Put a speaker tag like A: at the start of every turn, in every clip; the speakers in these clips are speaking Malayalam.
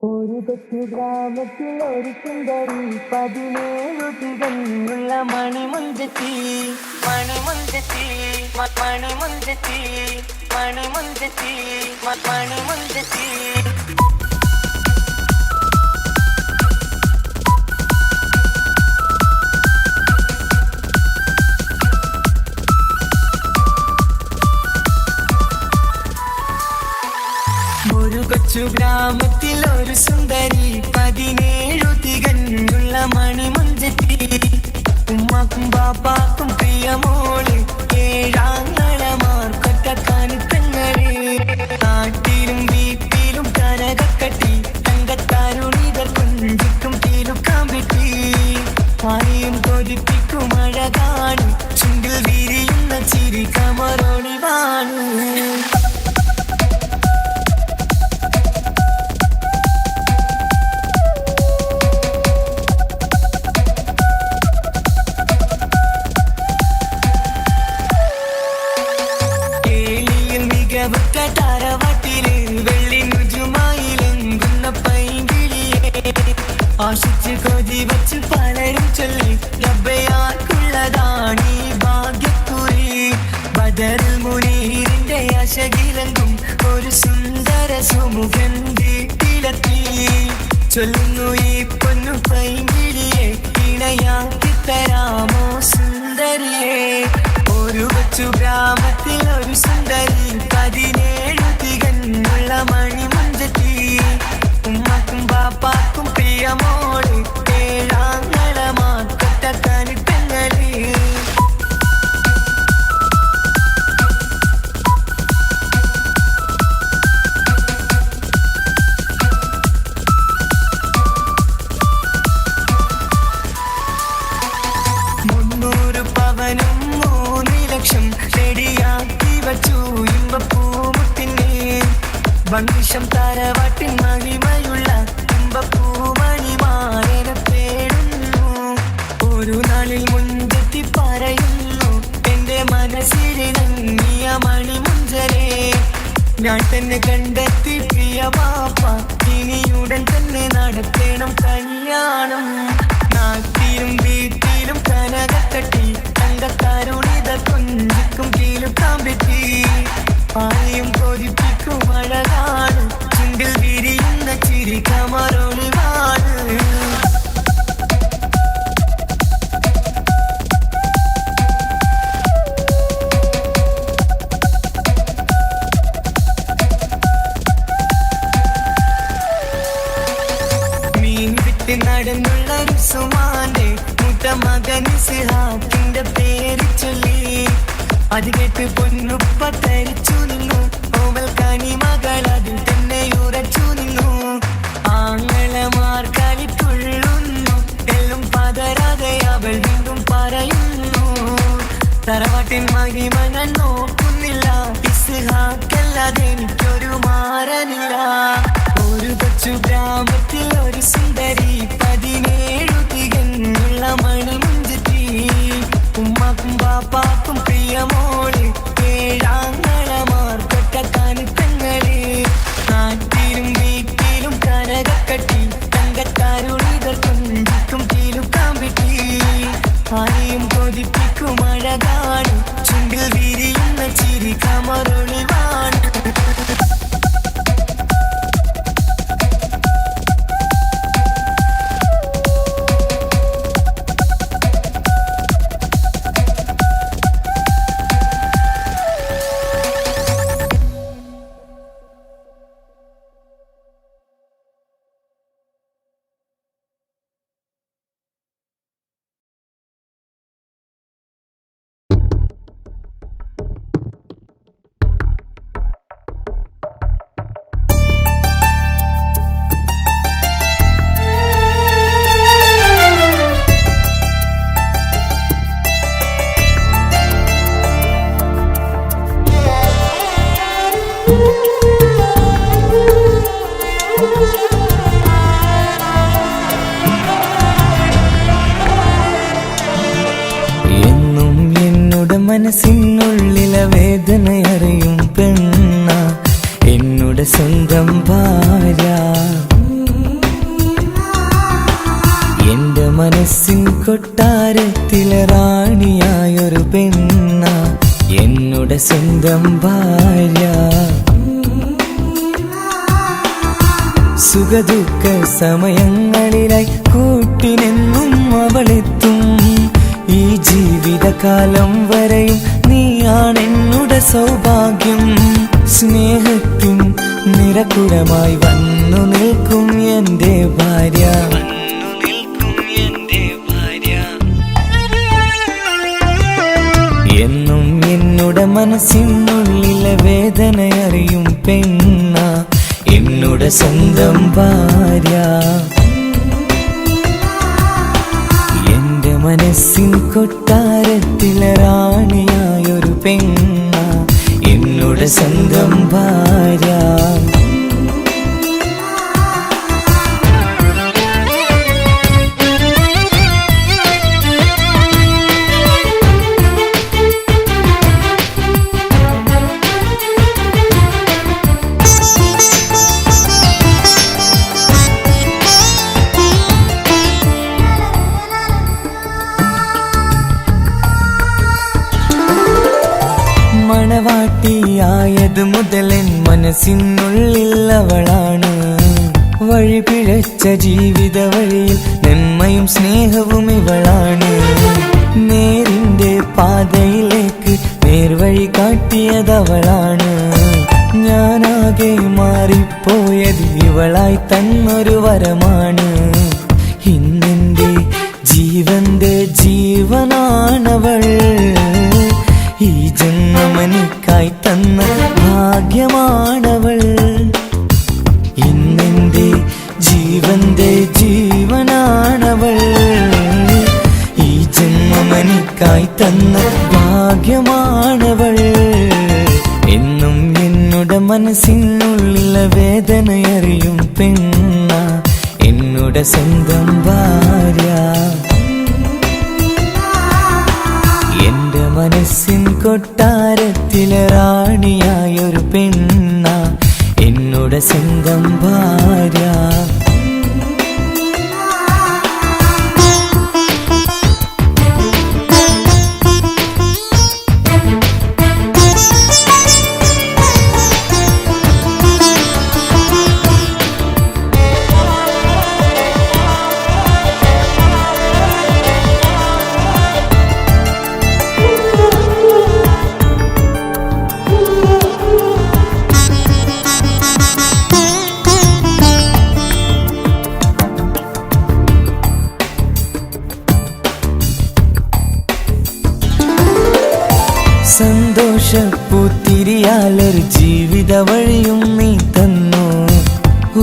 A: ഒരു കൊച്ചു ഗ്രാമത്തിൽ ഒരു സുന്ദരി 17 തികഞ്ഞുള്ള മണിമുഞ്ചത്തി മണിമുഞ്ചത്തി മണിമുഞ്ചത്തി മണിമുഞ്ചത്തി മണിമുഞ്ചത്തി. ഒരു കൊച്ചു ഗ്രാമത്തിൽ ഒരു സുന്ദരി 17 തികഞ്ഞുള്ള മണിമുഞ്ചത്തി. ഉമ്മാക്കും ബാപ്പാക്കും പ്രിയമോള്, ഏഴാങ്ങളമാർക്കൊറ്റക്കാനിത്തങ്ങള്. നാട്ടിലും വീട്ടിലും കനകക്കട്ടി, തങ്കത്താരുണികൾ കൊഞ്ചിക്കും തീലുക്കാൻ പറ്റി. ആരെയും കൊതിപ്പിക്കും അഴകാണ്, ചുണ്ടിൽ വിരിയുന്ന ചിരി കമറൊളിവാണ്. താരവാട്ടില് വെള്ളി നുജുമായിലെങ്കുന്ന പൈങ്കിളിയെ ആശിച്ച് കൊതി വച്ച് പലരും ചൊല്ലി, റബ്ബയാർക്കുള്ളതാണീ ഭാഗ്യക്കുറി. ബദറുൽ മുനീറിന്റെ അശകിലങ്കും ഒരു സുന്ദര സുമുഖൻ വീട്ടിലെത്തി. ചൊല്ലുന്നു ഈ പൊന്നു പൈങ്കിളിയെ, ഇണയാക്കി തരാമോ സുന്ദരിയെ. ഒരു കൊച്ചു ഗ്രാമത്തിൽ ഒരു സുന്ദരി 17 തികഞ്ഞുള്ള മണിമുഞ്ചത്തി. ഉമ്മാക്കും ബാപ്പാക്കും പ്രിയമോള്, ഏഴാങ്ങളമാർക്കൊറ്റക്കാനിത്തങ്ങള്. മുന്നൂറ് പവനും 3 ലക്ഷം റെഡിയാക്കി വച്ചു ഇമ്പപ്പൂമുട്ടിനെ. വണ്ടിഷം താരവാട്ടിൻ മഹിമയുള്ള ഇമ്പപ്പൂമണിമാരനെ തേടുന്നു. ഒരു നാളിൽ മുഞ്ചത്തി പറയുന്നു, എന്റെ മനസ്സിലിണങ്ങിയ മണിമുഞ്ചരെ ഞാൻ തന്നെ കണ്ടെത്തി പ്രിയ ബാപ്പ. ഇനിയുടൻ തന്നെ നടത്തണം കല്യാണം. നാട്ടിലും വീട്ടിലും കനകക്കട്ടി, തങ്കത്താരുണിത കൊഞ്ചിക്കും തീലുക്കാൻ പറ്റി. ആരെയും കൊതിപ്പിക്കും അഴകാണ്, ചുണ്ടിൽ വിരിയുന്ന ചിരി കമറൊളിവാണ്. മീൻ വിട്ട് നടന്നുള്ള റുസുമാന്റെ മൂത്ത മകൻ ഇസ്ഹാഖിന്റെ പേര് ചൊല്ലി. അത് കേട്ട് പൊന്നുപ്പ തരിച്ചു നിന്നു, ഓവൽ കനി മകൾ അതിൽ തന്നെ ഉറച്ചു നിന്നു. ആങ്ങളമാർ കളിത്തുള്ളുന്നു, എല്ലും പതരാതെ അവൾ വീണ്ടും പറയുന്നു, തറവാട്ടിൻ മഹിമ ഞാൻ നോക്കുന്നില്ല, ഇസ്ഹാഖല്ലാതെ എനിക്കൊരു മാരനില്ല. ഒരു കൊച്ചു ഗ്രാമത്തിൽ ഒരു സുന്ദരി 17 തികഞ്ഞുള്ള മണിമുഞ്ചത്തി. ഉമ്മാക്കും ബാപ്പാക്കും പ്രിയമോള്, ഏഴാങ്ങളമാർക്കൊറ്റക്കാനിത്തങ്ങള്. നാട്ടിലും വീട്ടിലും കനകക്കട്ടി, തങ്കത്താരുണികൾ കൊഞ്ചിക്കും തീലുക്കാൻ പറ്റി. ആരെയും കൊതിപ്പിക്കും അഴകാണ്, ചുണ്ടിൽ വിരിയുന്ന ചിരി കമറൊളിവാണ്. മനസ്സിനുള്ളിലെ വേദനയറിയും പെണ്ണ എന്നുടെ സ്വന്തം ഭാര്യ. മനസ്സിൻ കൊട്ടാരത്തിലെ റാണിയായൊരു പെണ്ണ എന്നുടെ സ്വന്തം ഭാര്യ. സുഖദുഃഖ സമയങ്ങളിലായി കൂട്ടിനെന്നും അവളെത്തും. ഈ ജീവിതകാലം വരെയും നീയാണെന്നുടെ സൗഭാഗ്യം. സ്നേഹത്തിൻ നിറകുടമായി വന്നു നിൽക്കും എന്റെ ഭാര്യ. എന്നും എന്നുടെ മനസ്സിനുള്ളിലെ വേദനയറിയും പെണ്ണ എന്നുടെ സ്വന്തം ഭാര്യ. എന്റെ മനസ്സിൻ കൊട്ടാരത്തിലെ റാണിയായൊരു പെണ്ണ എന്നുടെ സ്വന്തം ഭാര്യ. മണവാട്ടിയായത് മുതലൻ മനസ്സിനുള്ളിൽ അവളാണ്. വഴിപിഴച്ച ജീവിത വഴിയിൽ നന്മയും സ്നേഹവും ഇവളാണ്. നേരിന്റെ പാതയിലേക്ക് നേർവഴി കാട്ടിയതവളാണ്. ഞാനാകെ മാറിപ്പോയത് ഇവളായി തന്നൊരു വരമാണ്. ഇന്നെന്റെ ജീവന്റെ ജീവനാണവൾ. ഈ ജന്മമെനിക്കായി തന്ന ഭാഗ്യമാണവൾ. ഇന്നെന്റെ ജീവന്റെ ജീവനാണവൾ. ഈ ജന്മമെനിക്കായി തന്ന ഭാഗ്യമാണവൾ. എന്നും എന്നുടെ മനസ്സിനുള്ളിലെ വേദനയറിയും പെണ്ണ എന്നുടെ സ്വന്തം ഭാര്യ. എന്റെ മനസ്സിൻ കൊട്ടാരത്തിലെ റാണിയായൊരു പെണ്ണ എന്നുടെ സ്വന്തം ഭാര്യ. സന്തോഷപ്പൂത്തിരിയാലൊരു ജീവിത വഴിയും നീ തന്നു.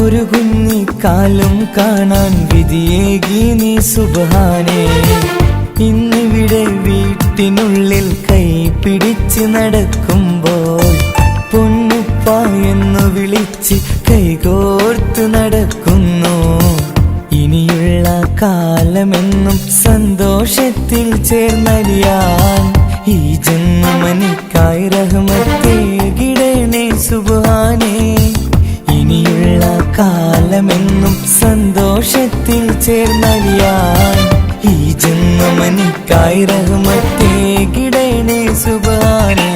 A: ഒരു കുഞ്ഞിക്കാലും കാണാൻ വിധിയേകി നീ സുബ്ഹാനേ. ഇന്നിവിടെ വീട്ടിനുള്ളിൽ കൈ പിടിച്ച് നടക്കുമ്പോൾ പൊന്നുപ്പ എന്നു വിളിച്ച് കൈകോർത്ത് നടക്കുന്നു. ഇനിയുള്ള കാലമെന്നും സന്തോഷത്തിൽ ചേർന്നലിയാൻ ഈ ജന്മമെനിക്കായി റഹ്മത്തേകിടണേ സുബ്ഹാനേ. ഇനിയുള്ള കാലമെന്നും സന്തോഷത്തിൽ ചേർന്നലിയാൻ ഈ ജന്മമെനിക്കായി റഹ്മത്തേകിടണേ സുബ്ഹാനേ.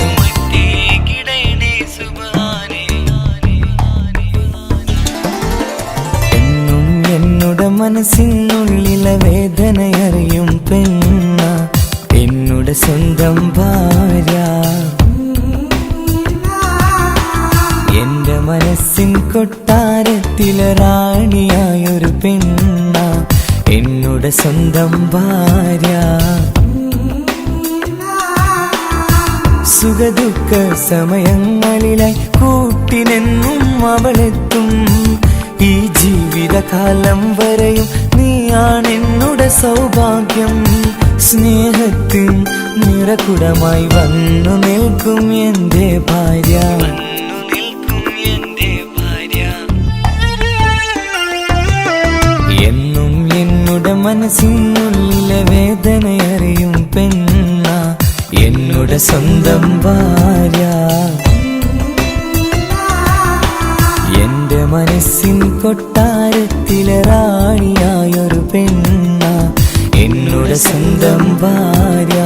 A: എന്നും എന്നുടെ മനസ്സിനുള്ളിലെ വേദനയറിയും പെണ്ണ എന്നുടെ സ്വന്തം ഭാര്യ. എന്റെ മനസ്സിൻ കൊട്ടാരത്തിലെ റാണിയായൊരു പെണ്ണ എന്നുടെ സ്വന്തം ഭാര്യ. സുഖദുഃഖ സമയങ്ങളിലായി കൂട്ടിനെന്നും അവളെത്തും. ഈ ജീവിതകാലം വരെയും നീയാണെന്നുടെ സൗഭാഗ്യം. സ്നേഹത്തിൻ നിറകുടമായി വന്നു നിൽക്കും എന്റെ ഭാര്യ. എന്നും എന്നുടെ മനസ്സിനുള്ളിലെ വേദനയറിയും പെണ്ണ എന്നുടെ സ്വന്തം ഭാര്യ. എന്റെ മനസ്സിൻ കൊട്ടാരത്തിലെ റാണിയായൊരു പെണ്ണ എന്നുടെ സ്വന്തം ഭാര്യ.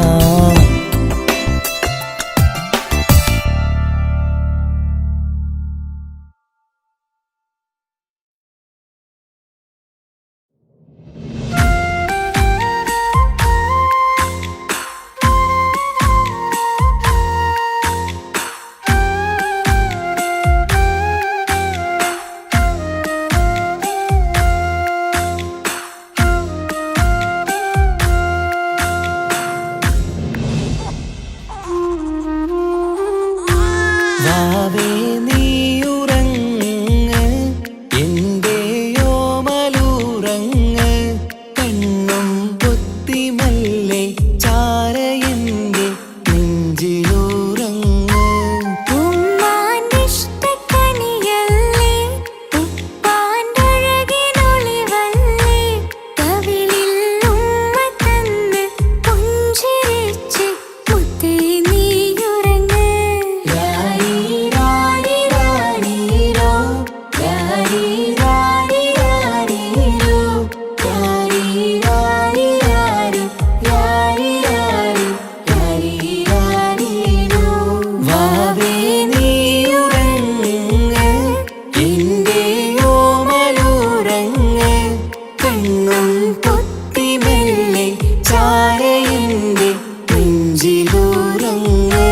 B: വാവേ നീയുറങ്ങ് എന്റെയോമലുറങ്ങ് കണ്ണും പൊത്തിമല്ലേ ചാര എന്റെ നെഞ്ചിലുറങ്ങ്.
C: ഉമ്മാന്റെ ഇഷ്ടക്കനിയല്ലേ ഉപ്പാന്റെ അഴകിനൊളിവല്ലേ കവിളിൽ ഉമ്മ തന്ന് പുഞ്ചിരിച്ച് മുത്തേ നീയുറങ്ങ്.
B: വാവേ നീയുറങ്ങ് എന്റെയോമലുറങ്ങ് കണ്ണും പൊത്തിമെല്ലെ ചാര എന്റെ നെഞ്ചിലുറങ്ങ്.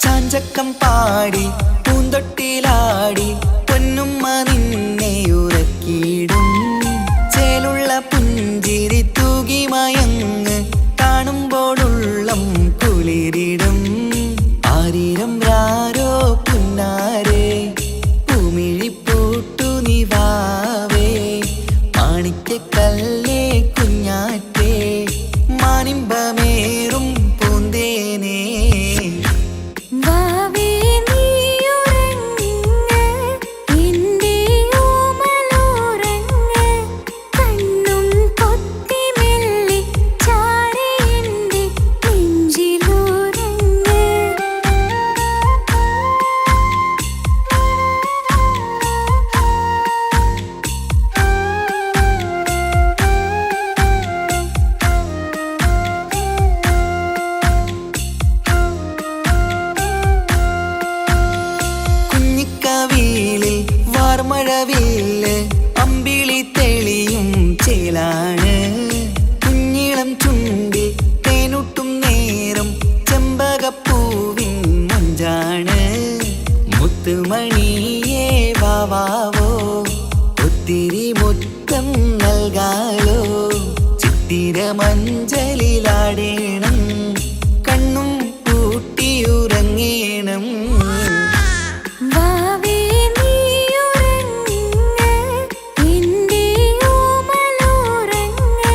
B: ചാഞ്ചക്കം പാടി പൂന്തൊട്ടിലാടി പൊന്നുമ്മ നിന്നെ ഉറക്കിയിടും. ചേലുള്ള പുഞ്ചിരി തൂകി മയങ്ങ് കാണുമ്പോഴുള്ളം കുളിരിടും. ആരിരം രാരോ പുന്നാരേ പൂമിഴിപ്പൂട്ടു നീ വാവേ മാണിക്കക്കല്ലേ കുഞ്ഞാറ്റേ മാനിമ്പമേറും പൂന്തേനേ.
C: വാവേ നീയുറങ്ങ് എന്റെയോമലുറങ്ങ് കണ്ണും പൊത്തിമെല്ലെ ചാര എന്റെ നെഞ്ചിലുറങ്ങ്.
B: കുഞ്ഞിക്കവിളിൽ വാർമഴവില്ല് അമ്പിളി തെളിയും ചേലാണ്. കുഞ്ഞിളം ചുണ്ടിൽ തേനൂട്ടും നേരം ചെമ്പകപ്പൂവിൻ മഞ്ചാണ്. മുത്തുമണിയേ വാവാവോ ഒത്തിരി മുത്തം നൽകാലോ. ചിത്തിര മഞ്ചലിലാടേണം കണ്ണും പൂട്ടിയുറങ്ങേണം.
C: വാവേ നീയുറങ്ങ് എന്റെയോമലുറങ്ങ്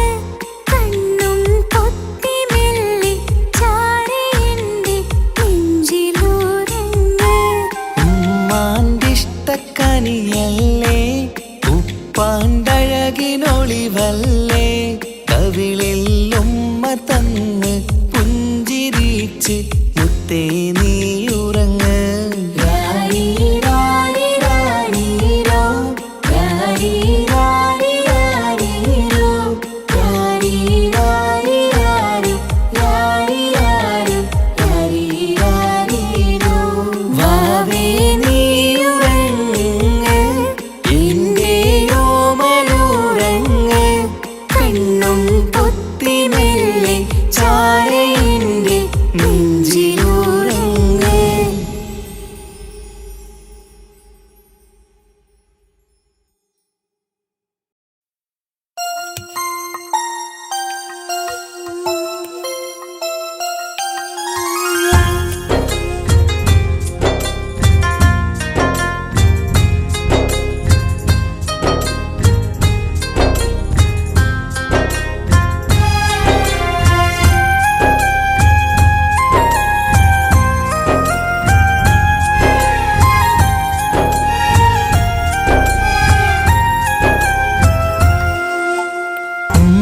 C: കണ്ണും പൊത്തിമെല്ലെ ചാര എന്റെ നെഞ്ചിലുറങ്ങ്.
B: ഉമ്മാന്റെ ഇഷ്ടക്കനിയല്ലേ ഉപ്പാന്റെ അഴകിനൊളിവല്ലേ കവിളിൽ ഉമ്മ തന്ന് പുഞ്ചിരിച്ച് മുത്തേ നീയുറങ്ങ്. വാവേ നീയുറങ്ങ് എന്റെയോമലുറങ്ങ് കണ്ണും പൊത്തിമെല്ലെ ചാര എന്റെ നെഞ്ചിലുറങ്ങ്.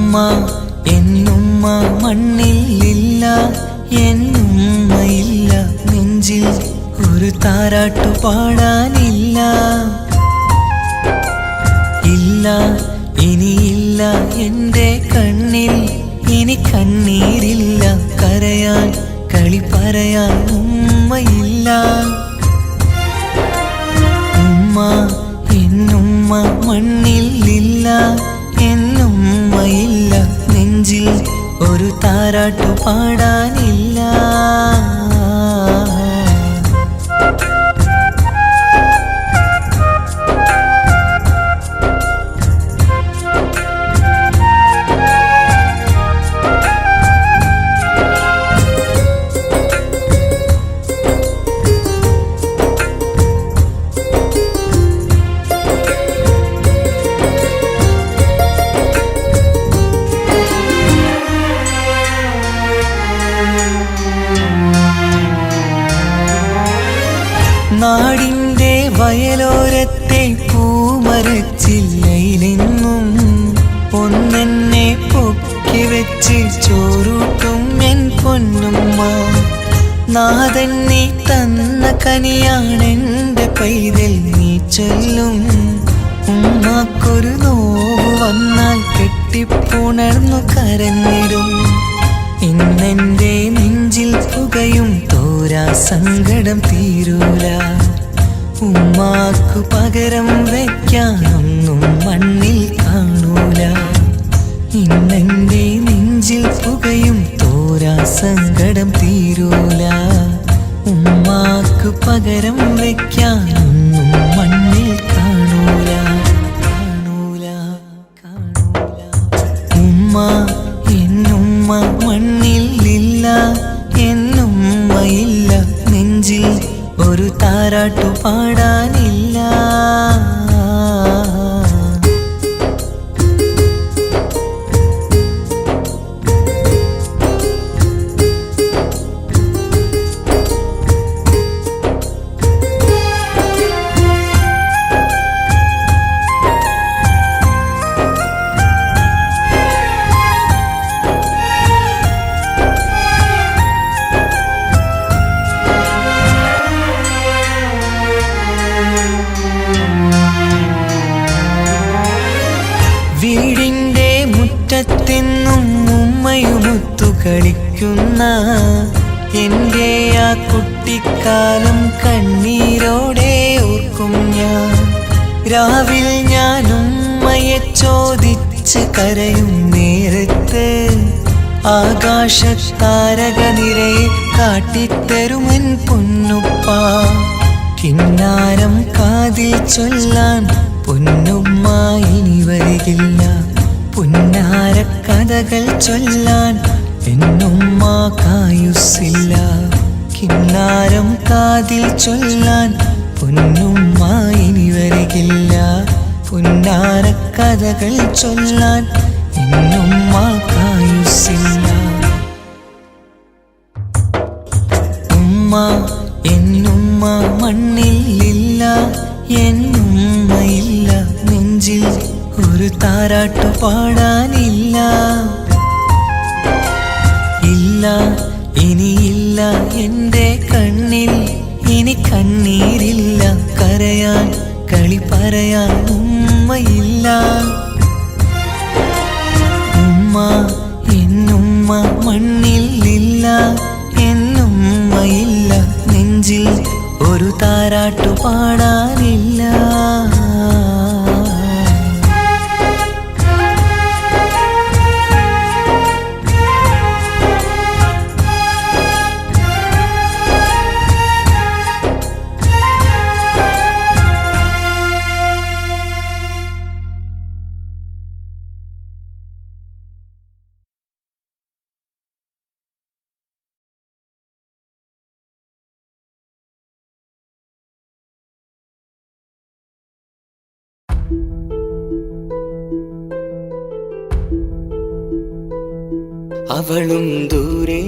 B: ഉമ്മ എന്നുമ്മ മണ്ണിലില്ല, എന്നുമ്മയില്ല നെഞ്ചിൽ ഒരു താരാട്ടു പാടാനില്ല. ഇല്ല ഇനിയില്ല എൻ്റെ കണ്ണിൽ ഇനി കണ്ണീരില്ല, കരയാൻ കളി പറയാൻ ഉമ്മയില്ല. ഉമ്മ എന്നുമ്മ മണ്ണിലില്ല, എന്നുമ്മയില്ല നെഞ്ചിൽ ഒരു താരാട്ടു പാടാനില്ല. നാടിൻ്റെ വയലോരത്തെ പൂമരച്ചില്ലയിലെന്നും ഒന്നെന്നെ പൊക്കി വെച്ച് ചോറൂട്ടും എൻ പൊന്നുമ്മ. നാഥൻ നീ തന്ന കനിയാണെൻ്റെ പൈതൽ നീ ചൊല്ലും. ഉമ്മാക്കൊരു നോവ് വന്നാൽ കെട്ടിപ്പുണർന്നു കരഞ്ഞിടും. ഇന്നെൻ്റെ നെഞ്ചിൽ പുകയും തോരാ സങ്കടം തീരൂല. ഉമ്മാക്കു പകരം വയ്ക്കാനൊന്നും മണ്ണിൽ കാണൂല. ഇന്നെൻ്റെ നെഞ്ചിൽ പുകയും തോരാ സങ്കടം തീരൂല. ഉമ്മാക്കു പകരം വയ്ക്കാനൊന്നും മണ്ണിൽ കാണൂല, കാണൂല, കാണൂല. ഉമ്മ എന്നുമ്മ മണ്ണിലില്ല, എന്നുമ്മയില്ല നെഞ്ചിൽ ഒരു താരാട്ടു പാടാനില്ല. വീടിൻ്റെ മുറ്റത്തെന്നും ഉമ്മയുമൊത്തു കളിക്കുന്ന എൻ്റെ ആ കുട്ടിക്കാലം കണ്ണീരോടെ ഓർക്കും ഞാൻ. രാവിൽ ഞാൻ ഉമ്മയെ ചോദിച്ച് കരയും നേരത്ത് ആകാശത്താരക നിരയെ കാട്ടിത്തരുമൻ പൊന്നുപ്പ. കിന്നാരം കാതിൽ ചൊല്ലാൻ പൊന്നുമ്മ ഇനി വരികില്ല. പുന്നാര കഥകൾ ചൊല്ലാൻ എന്നുമ്മ കായുസ്സില്ല. കിന്നാരം കാതിൽ ചൊല്ലാൻ പൊന്നുമ്മ ഇനി വരികില്ല. പുന്നാര കഥകൾ ചൊല്ലാൻ എന്നുമ്മ കായുസ്സില്ല. ഉമ്മ എന്നുമ്മ മണ്ണിലില്ല, എന്നുമ്മയില്ല നെഞ്ചിൽ ഒരു താരാട്ടു പാടാനില്ല. ഇല്ല ഇനിയില്ല എൻ്റെ കണ്ണിൽ ഇനി കണ്ണീരില്ല, കരയാൻ കളി പറയാൻ ഉമ്മയില്ല. ഉമ്മ എന്നുമ്മ മണ്ണിലില്ല, എന്നുമ്മയില്ല നെഞ്ചിൽ ഒരു താരാട്ടു പാടാനില്ല. അവളും ദൂരെ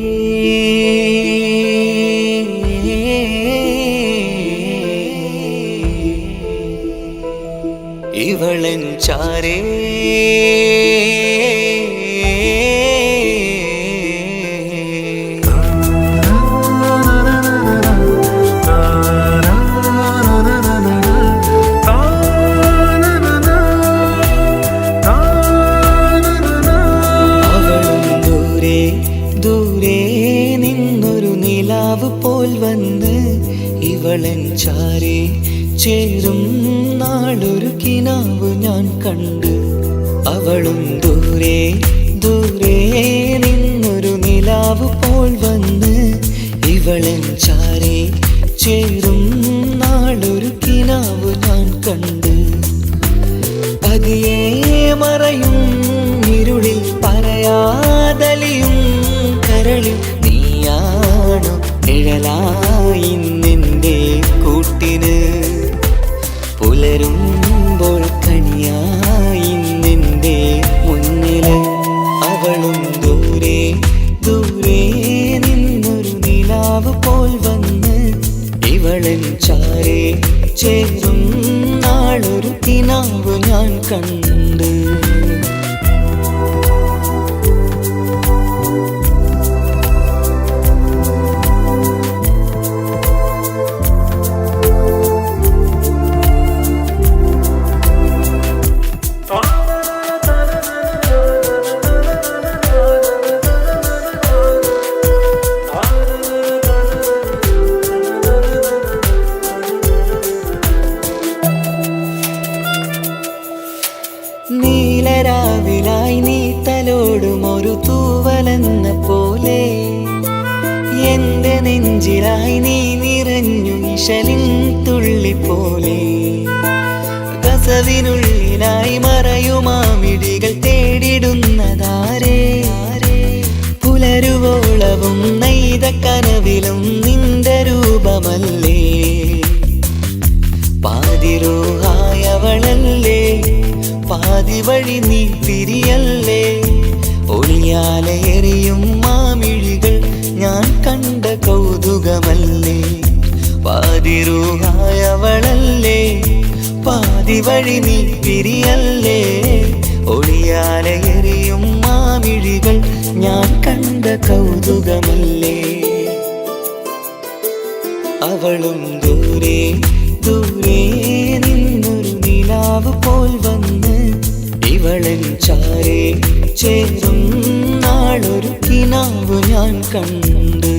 B: ഇവളൻ ചാരേ ഇവളൻ ചാരേ ചേരും നാളൊരു കിനാവ് ഞാൻ കണ്ട്. അവളും ദൂരെ ദൂരെ നിന്നൊരു നിലാവ് പോൽ വന്ന് ഇവളൻ ചാരേ ചേരും നാളൊരു കിനാവ് ഞാൻ കണ്ട്. പതിയെ മറയും ഇരുളിൽ പറയാതലിയും കരളിൽ നീയാണു നിഴലായി നിന്റെ കൂട്ടിന്. പുലരുമ്പോൾ കണിയായി നിന്റെ മുന്നില്. അവളും ദൂരെ ദൂരെ നിന്നൊരു നിലാവ് പോൽ വന്ന് ഇവളൻ ചാരേ ചേരും നാളൊരു കിനാവ് ഞാൻ കണ്ട്. നീലരാവിലായി നീ തലോടും ഒരു തൂവലെന്ന പോലെ എന്റെ നെഞ്ചിലായി നീ നിറഞ്ഞു ഇശലിൻ തുള്ളി പോലെ. കസവിനുള്ളിലായി മറയുമാമിടികൾ തേടിടുന്നതാരേ. പുലരുവോളവും നെയ്ത കനവിലും നിന്റെ രൂപമല്ലേ. പാതിരൂഹായവളല്ലേ പാതി വഴി നീ തിരിയല്ലേ. ഒളിയാലെറിയും മാമിഴികൾ ഞാൻ കണ്ട കൗതുകമല്ലേ. പാതിരൂഹായവളല്ലേ പാതി വഴി നീ തിരിയല്ലേ. ഒളിയാലെറിയും മാമിഴികൾ ഞാൻ കണ്ട കൗതുകമല്ലേ. അവളും ദൂരെ ദൂരെ നിന്നൊരു നിലാവ് പോൽ വന്ന് ഇവളൻ ചാരേ ചേരും നാളൊരു കിനാവ് ഞാൻ കണ്ട്.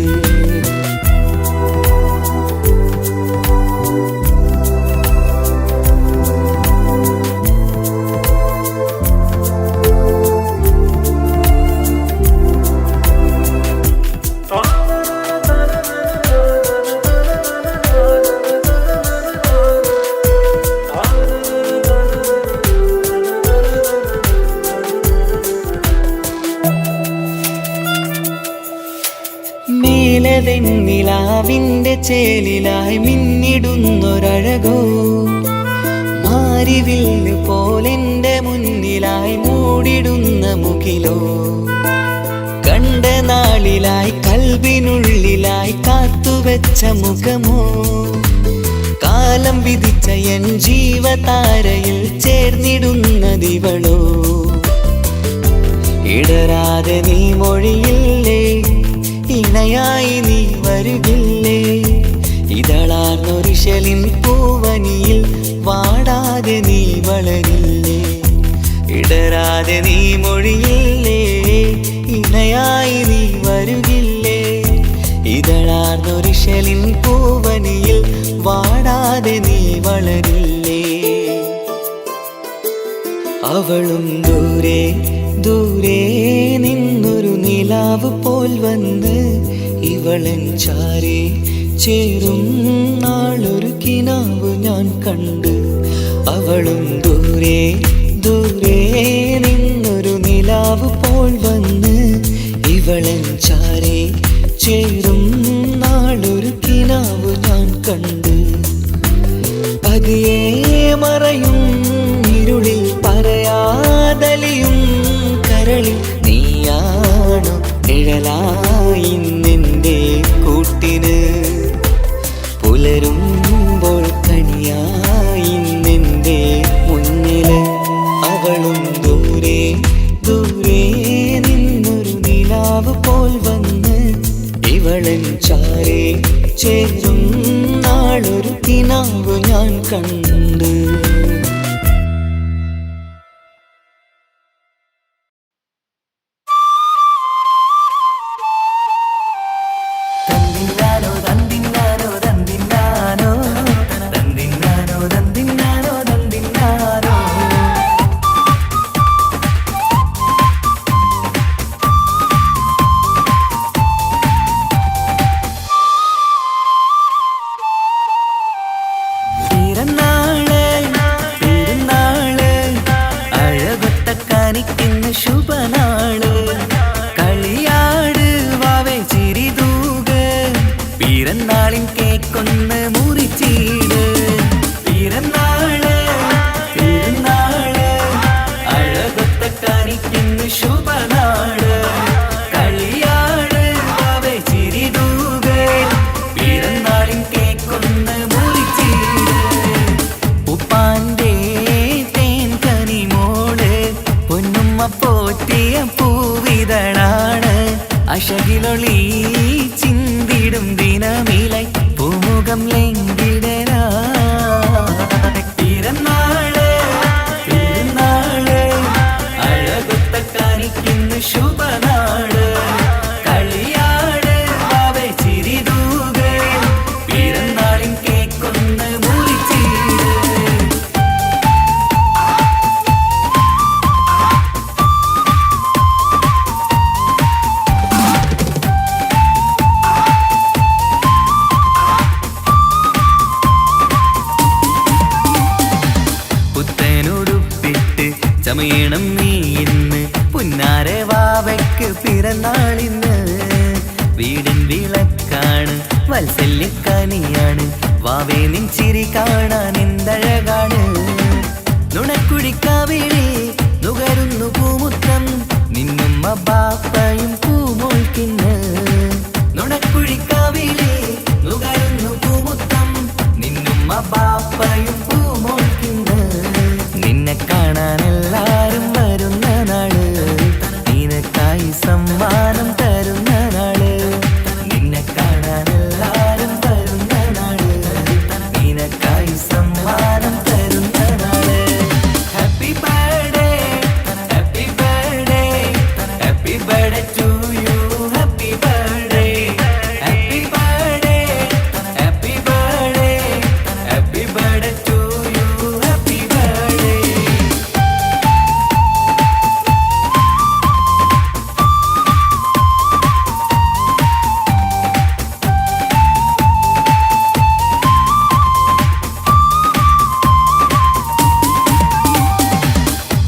B: വെണ്ണിലാവിന്റെ ചേലിലായി മിന്നിടുന്നൊരഴകോ. മാരിവില്ല് പോലെന്റെ മുന്നിലായി മൂടിടുന്ന മുകിലോ. കണ്ട നാളിലായി കൽബിനുള്ളിലായി കാത്തുവെച്ച മുഖമോ. കാലം വിധിച്ച എൻ ജീവതാരയിൽ ചേർന്നിടുന്നതിവളോ. ഇടരാതെ നീ മൊഴിയില്ലേ ഇണയായി നീ വരുകില്ലേ. ഇതളാർന്നൊരിശലിൻ പൂവനിയിൽ വാടാതെ നീ വളരില്ലേ. ഇടരാതെ നീ മൊഴിയില്ലേ ഇണയായി നീ വരുകില്ലേ. ഇതളാർന്നൊരിശലിൻ പൂവനിയിൽ വാടാതെ നീ വളരില്ലേ. അവളും ദൂരെ ദൂരെ നിന്നൊരു നിലാവ് പോൽ വന്ന് ഇവളൻ ചാരേ ചേരും നാളൊരു കിനാവ് ഞാൻ കണ്ട്. അവളും ദൂരെ ദൂരെ നിന്നൊരു നിലാവ് പോൽ വന്ന് ഇവളൻ ചാരേ ചേരും നാളൊരു കിനാവ് ഞാൻ കണ്ട്. പതിയെ മറയും ഇരുളിൽ പറയാതലിയും കരളിൽ നീയാണു നിഴലായി നിന്റെ കൂട്ടിന്. പുലരുമ്പോൾ കണിയായി നിന്റെ മുന്നില്. അവളും ദൂരെ ദൂരെ നിന്നൊരു നിലാവ് പോൽ വന്ന് ഇവളൻ ചാരേ ചേരും നാളൊരു കിനാവ് ഞാൻ കണ്ട്. തന്നിന്നാനോ തന്നിന്നാനോ തന്നിന്നാന ശുഭനാള് കളിയാട് വാവേ ചിരിതൂക് പിറന്നാളിൻ കേക്കൊന്ന് മുറിച്ചീട് ഉപ്പാന്റെ തേൻ കനിമോള് പൊന്നുമ്മ പോറ്റിയ പൂവിതളാണ് അശകിലൊളി ചിന്തിടും ദിനമിലായി പൂമുഖം ലംഘിടനാ പിറന്നാള് പെരുന്നാള് അഴകൊത്ത കാണിക്കുന്നു ശുഭനാള് കളിയാട് വാവേ ചിരിതൂക് പിറന്നാളിൻ കേക്കൊന്ന് മുറിച്ചീട് പുത്തനുടുപ്പിട്ട് ചമയണം നീ ഇന്ന് പുന്നാര വാവയ്ക്ക് പിറന്നാളിന്ന് വീടിൻ വിളക്കാണ് വത്സല്യക്കനിയാണ് വാവേ നിൻ ചിരി കാണാൻ എന്തഴകാണ് നുണക്കുഴിക്കാവിളി നുകരുന്നു പൂമുത്തം നിന്നുമ്മ ബാപ്പയും പൂമോൾക്കിന്ന് നുണക്കുഴിക്കാവിളി നുകരുന്നു പൂമുത്തം നിന്നുമ്മ ബാപ്പയും പൂമോൾക്കിന്ന് നിന്നെ കാണാൻ എല്ലാരും വരുന്ന നാള് നിനക്കായി സമ്മാനം തരുന്ന നാള് നിന്നെ കാണാൻ എല്ലാരും വരുന്ന നാള് നിനക്കായി സമ്മാനം തരുന്ന നാള് happy birthday happy birthday happy birthday to you happy birthday happy birthday happy birthday happy birthday to you happy birthday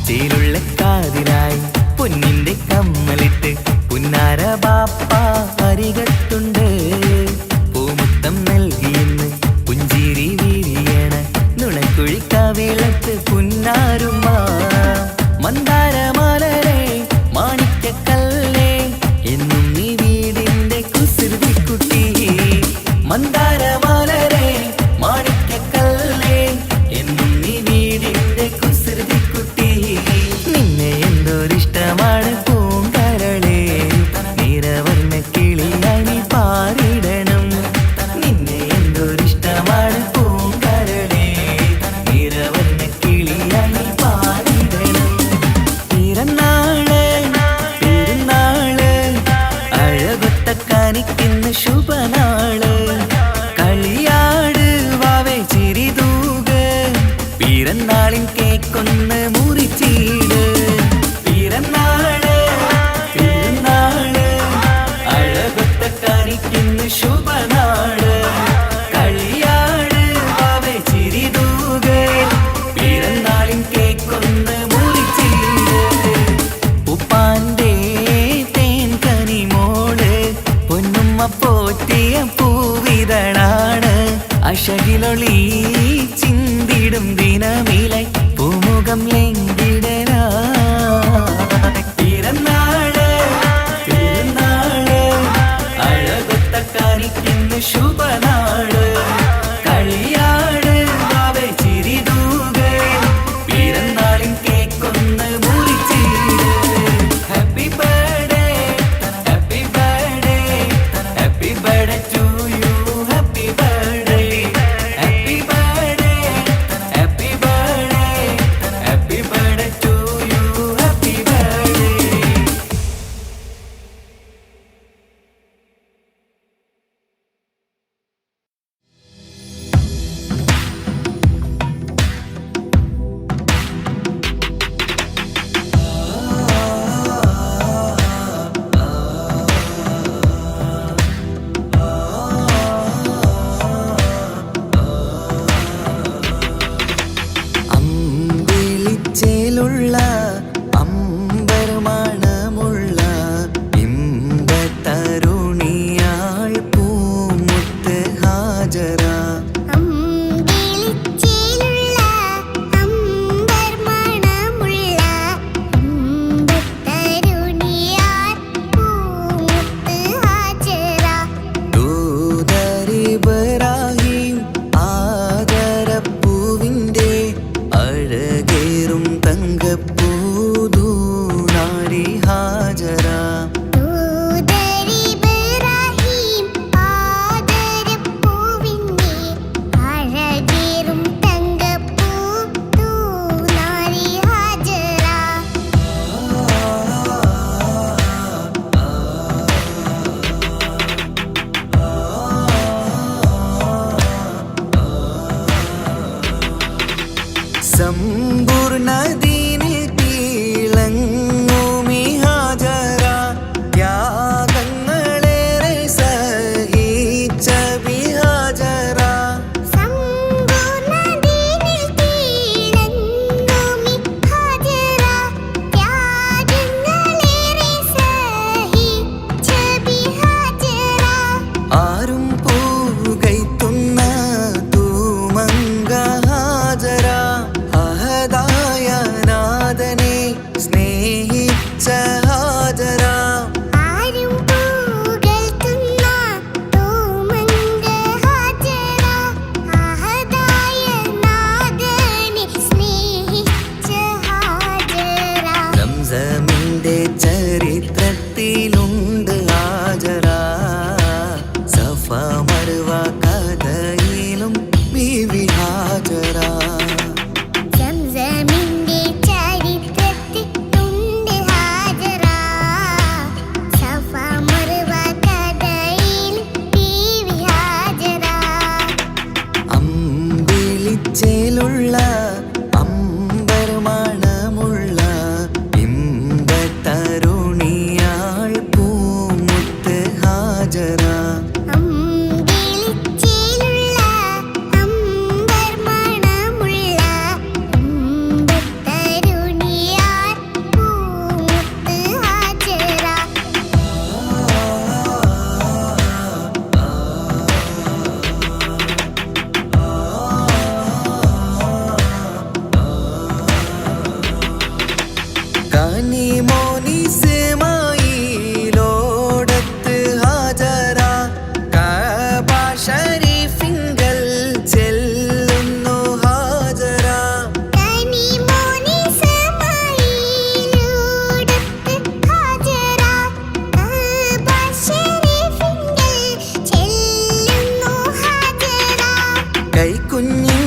B: ചേലുള്ള കാതിലായി പൊന്നിന്റെ കമ്മലിട്ട് പുന്നാര ബാപ്പ അരികത്തുണ്ട് പൂമുത്തം നൽകിയെന്ന് പുഞ്ചിരി വീരിയണ നുണക്കുഴിക്കാവിളത്ത് പുന്നാരുമ്മ മന്ദാരമാലരെ മാണിക്കക്കല്ലേ എന്നും നീ വീടിന്റെ കുസൃതിക്കുട്ടി മന്ദാരമാലരെ മാണിക്കക്കല്ലേ എന്നും നീ വീടിന്റെ കുസൃതിക്കുട്ടി നിന്നെ എന്തൊരിഷ്ടമാണ് പൂങ്കരളേ നിറവർണ്ണ കിളിയായി നീ പാറിടണം നിന്നെ എന്തൊരിഷ്ടമാണ് പൂങ്കരളേ നിറവർണ്ണ കിളിയായി നീ പാറിടണം പിറന്നാള് പെരുന്നാള് അഴകൊത്ത കാണിക്കുന്ന ശുഭനാള് കളിയാട് വാവേ ചിരിതൂക് പിറന്നാളിൻ കേക്കൊന്ന് മുറിച്ചീട് പിറന്നാള് പെരുന്നാള് അഴകൊത്ത കാണിക്കുന്നു ശുഭനാള് കളിയാട് വാവേ ചിരിതൂക് പിറന്നാളിൻ കേക്കൊന്ന് മുറിച്ചീട് ഉപ്പാന്റെ തേൻ കനിമോള് പൊന്നുമ്മ പോറ്റിയ ബീവി ഹാജറ. സമ്പൂർണ്ണ ദീനിൽ തിളങ്ങുമി ഹാജറ. ത്യാഗങ്ങളേറെ സഹിച്ച ബി ഹാജറ. ആരും പൂകൈത്തുന്ന തൂമങ്ക ഹാജറ. അഹദായ നാഥനെ സ്നേഹിച്ച ഹാജറ. സംസമിന്റെ ചരിത്രത്തിലുണ്ട് ഹാജറ. സഫ മർവ കഥയിലും ബീവി ഹാജറ. അമ്പിളിച്ചേലുള്ള അമ്പർമണമുള്ള ഇമ്പത്തരുണിയാൾ പൂമുത്ത് ഹാജറ. കനിമോനിസ്മായിലോടത്ത് ഹാജറ. കഅബ ശരീഫിങ്കൽ ചെല്ലുന്നു ഹാജറ. കൈക്കുഞ്ഞിൻ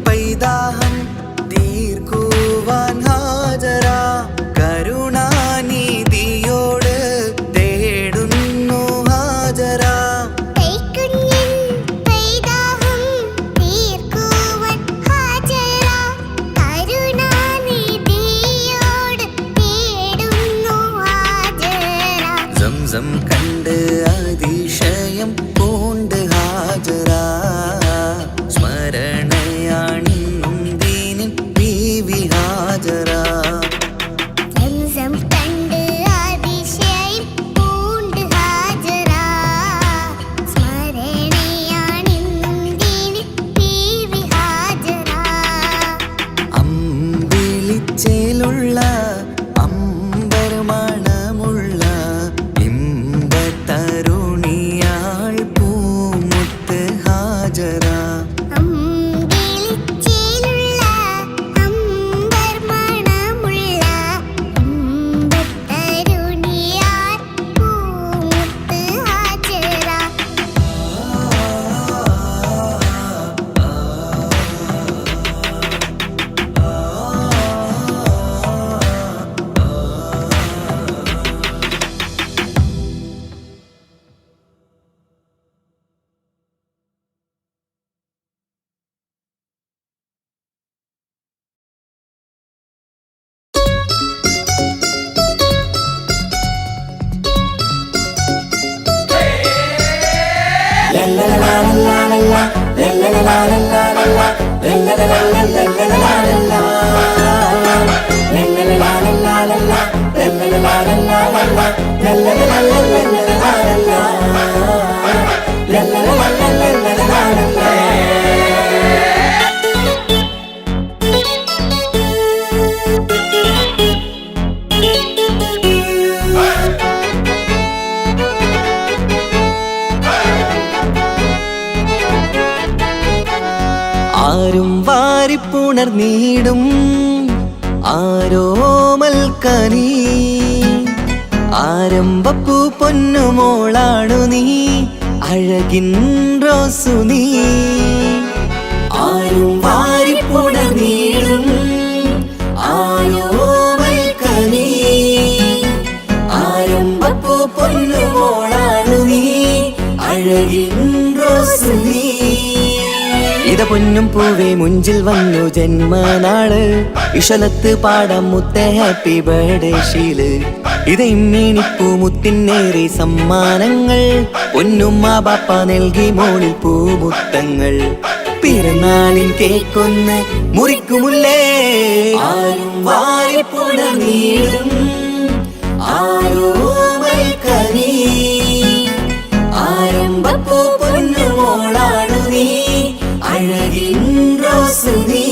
B: പൈതാഹം തീർക്കുവാൻ ഹാജറ. കരുണാനിധിയോട് തേടുന്നു ഹാജറ. സംസം കണ്ട് അതിശയം പൂണ്ട് ഹാജറ. സ്മരണയാണിന്നും ദീനിൻ ബീവി ഹാജറ. അമ്പിളിച്ചേലുള്ള അമ്പർമണമുള്ള ഇമ്പത്തരുണിയാൾ പൂമുത്ത് ഹാജറ. ആരും വാരിപ്പുണർന്നീടും ആരോമൽ കനീ ആരംഭപ്പൂ പൊന്നുമോളാണു നീ, അഴകിൻ റോസു നീ. ആരും വാരിപ്പുണർന്നീടും ആരോമൽക്കനീ, ആരംഭപ്പൂ പൊന്നുമോളാണു നീ, അഴകിൻ റോസു നീ. ഇത പൊന്നും പൂവേ മുഞ്ചിൽ വന്നു ജന്മനാള്, ഇശലത്ത് പാടാം മുത്തേ ഹാപ്പി ബർത്ത്ഡേ ഷീല്. ഇത് ഇമ്മീണിപ്പൂ മുത്തിനേറെ സമ്മാനങ്ങൾ, പൊന്നുമ്മ ബാപ്പ നൽകി മോളിൽ പൂമുത്തങ്ങൾ. പിറന്നാളിൻ കേക്കൊന്ന് മുറിക്കുമുല്ലേ, ആരും വാരിപ്പുണർന്നീടും ആരോമൽക്കനീ, ആരംഭപ്പൂ പൊന്നുമോളാണു നീ, അഴകിൻ റോസു നീ.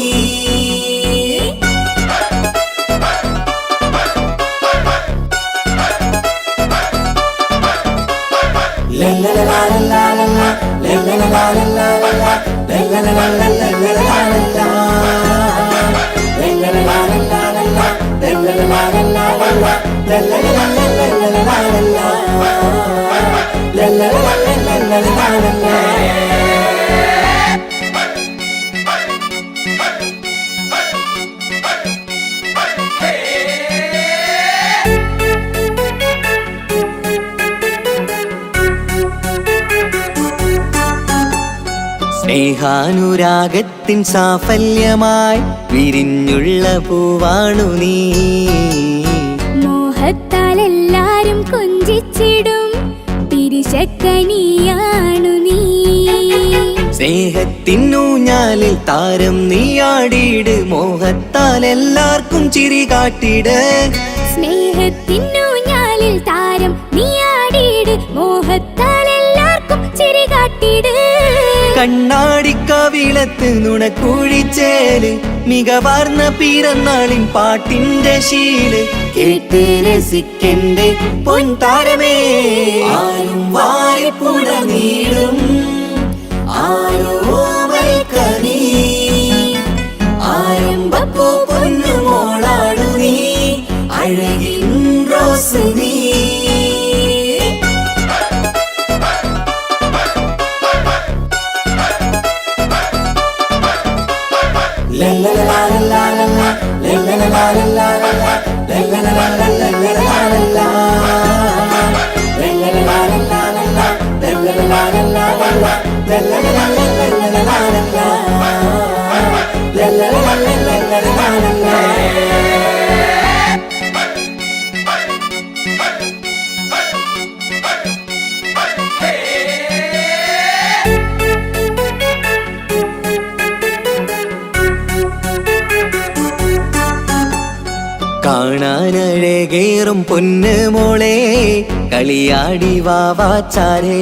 B: സ്നേഹാനുരാഗത്തിൻ സാഫല്യമായി വിരിഞ്ഞുള്ള പൂവാണു നീ,
C: മോഹത്താൽ എല്ലാരും കൊഞ്ചിച്ചിടും പിരിശക്കനിയാണു നീ.
B: സ്നേഹത്തിനൂഞ്ഞാലിൽ താരം നീയാടിയിട്, മോഹത്താൽ എല്ലാവർക്കും ചിരി കാട്ടിട്.
C: സ്നേഹത്തിനൂഞ്ഞാലിൽ താരം നീയാടിയിട്, മോഹത്താൽ എല്ലാവർക്കും ചിരി കാട്ടിട്.
B: കണ്ണാടിക്കവിളത്ത് നുണക്കുഴിച്ചേല്, മികവാർന്ന പിറന്നാളിൻ പാട്ടിന്റെ ശീല്. കേട്ട് രസിക്കന്റെ പൊൻതാരമേ, ആരും വാരിപ്പുണർന്നീടും ആരോമൽക്കനീ, ആരംഭപ്പൂ പൊന്നുമോളാണു നീ, അഴകിൻ റോസു നീ. കാണാനഴകേറും പൊന്ന് മോളെ, കളിയാടി വാവാച്ചാരേ.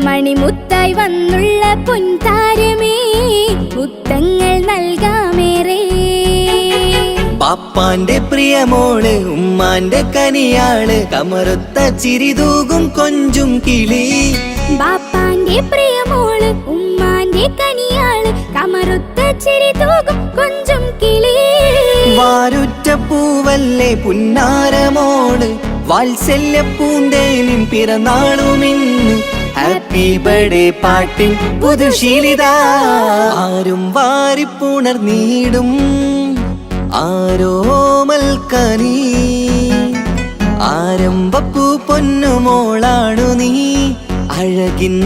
C: മണിമുത്തായി വന്നുള്ള പൊൻതാരമേ, മുത്തങ്ങൾ നൽകാമേറെ.
B: പാപ്പാന്റെ പ്രിയമോള് ഉമ്മാന്റെ കനിയാള്, കമറുത്ത ചിരിതൂകും കൊഞ്ചും കിളി.
C: ബാപ്പാന്റെ പ്രിയമോള് ഉമ്മാന്റെ കനിയാള്, കമറുത്ത ചിരിതൂകും കൊഞ്ചും കിളി.
B: വാരുറ്റ പൂവല്ലേ പുന്നാരമോള്, വാത്സല്യ പൂന്തേനിൻ പിറന്നാളുമിന്ന്. ഹാപ്പി ബർത്ത്ഡേ പാട്ടിൻ പുതുശീലിത, ആരും വാരിപ്പുണർന്നീടും ആരോമൽക്കനീ, ആരംഭപ്പൂ പൊന്നുമോളാണു നീ, അഴകിൻ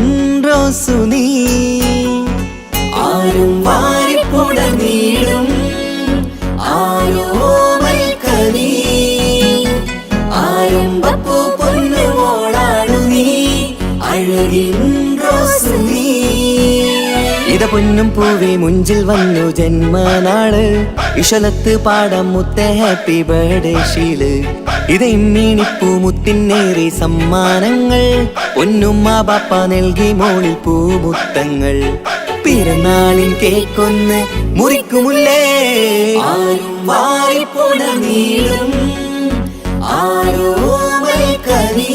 B: റോസു നീ. ആരും വാരിപ്പുണർന്നീടും ആരോമൽക്കനീ, ആരംഭപ്പൂ പൊന്നുമോളാണു നീ, അഴകിൻ റോസു നീ. ഇത പൊന്നും പൂവേ മുഞ്ചിൽ വന്നു ജന്മനാള്, ഇശലത്ത് പാടാം മുത്തേ ഹാപ്പി ബർത്ത്ഡേ ഷീല്. ഇത് ഇമ്മീണിപ്പൂ മുത്തിനേറെ സമ്മാനങ്ങൾ, പൊന്നുമ്മ ബാപ്പ നൽകി മോളിൽ പൂമുത്തങ്ങൾ. പിറന്നാളിൻ കേക്കൊന്ന് മുറിക്കുമുല്ലേ, ആരും വാരിപ്പുണർന്നീടും ആരോമൽക്കനീ,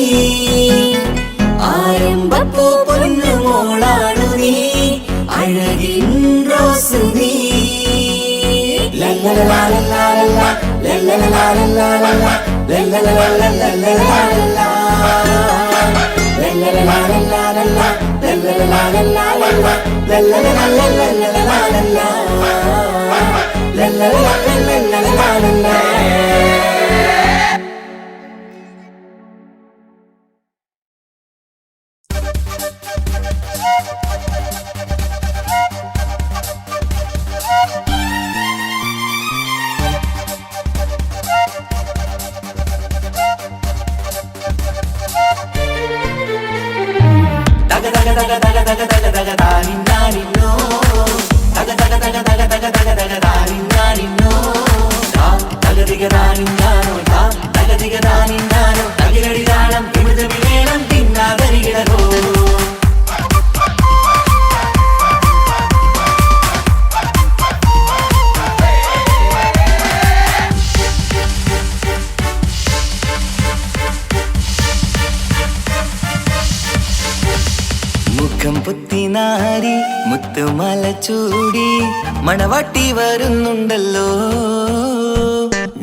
B: ആരംഭപ്പൂ പൊന്നുമോളാണു നീ, അഴകിൻ റോസു നീ. la la la la la la la la la la la la la la la la la la
A: മുഖം പുത്തിനാരി മുത്തുമല ചൂടി മണവാട്ടി വരുന്നുണ്ടല്ലോ.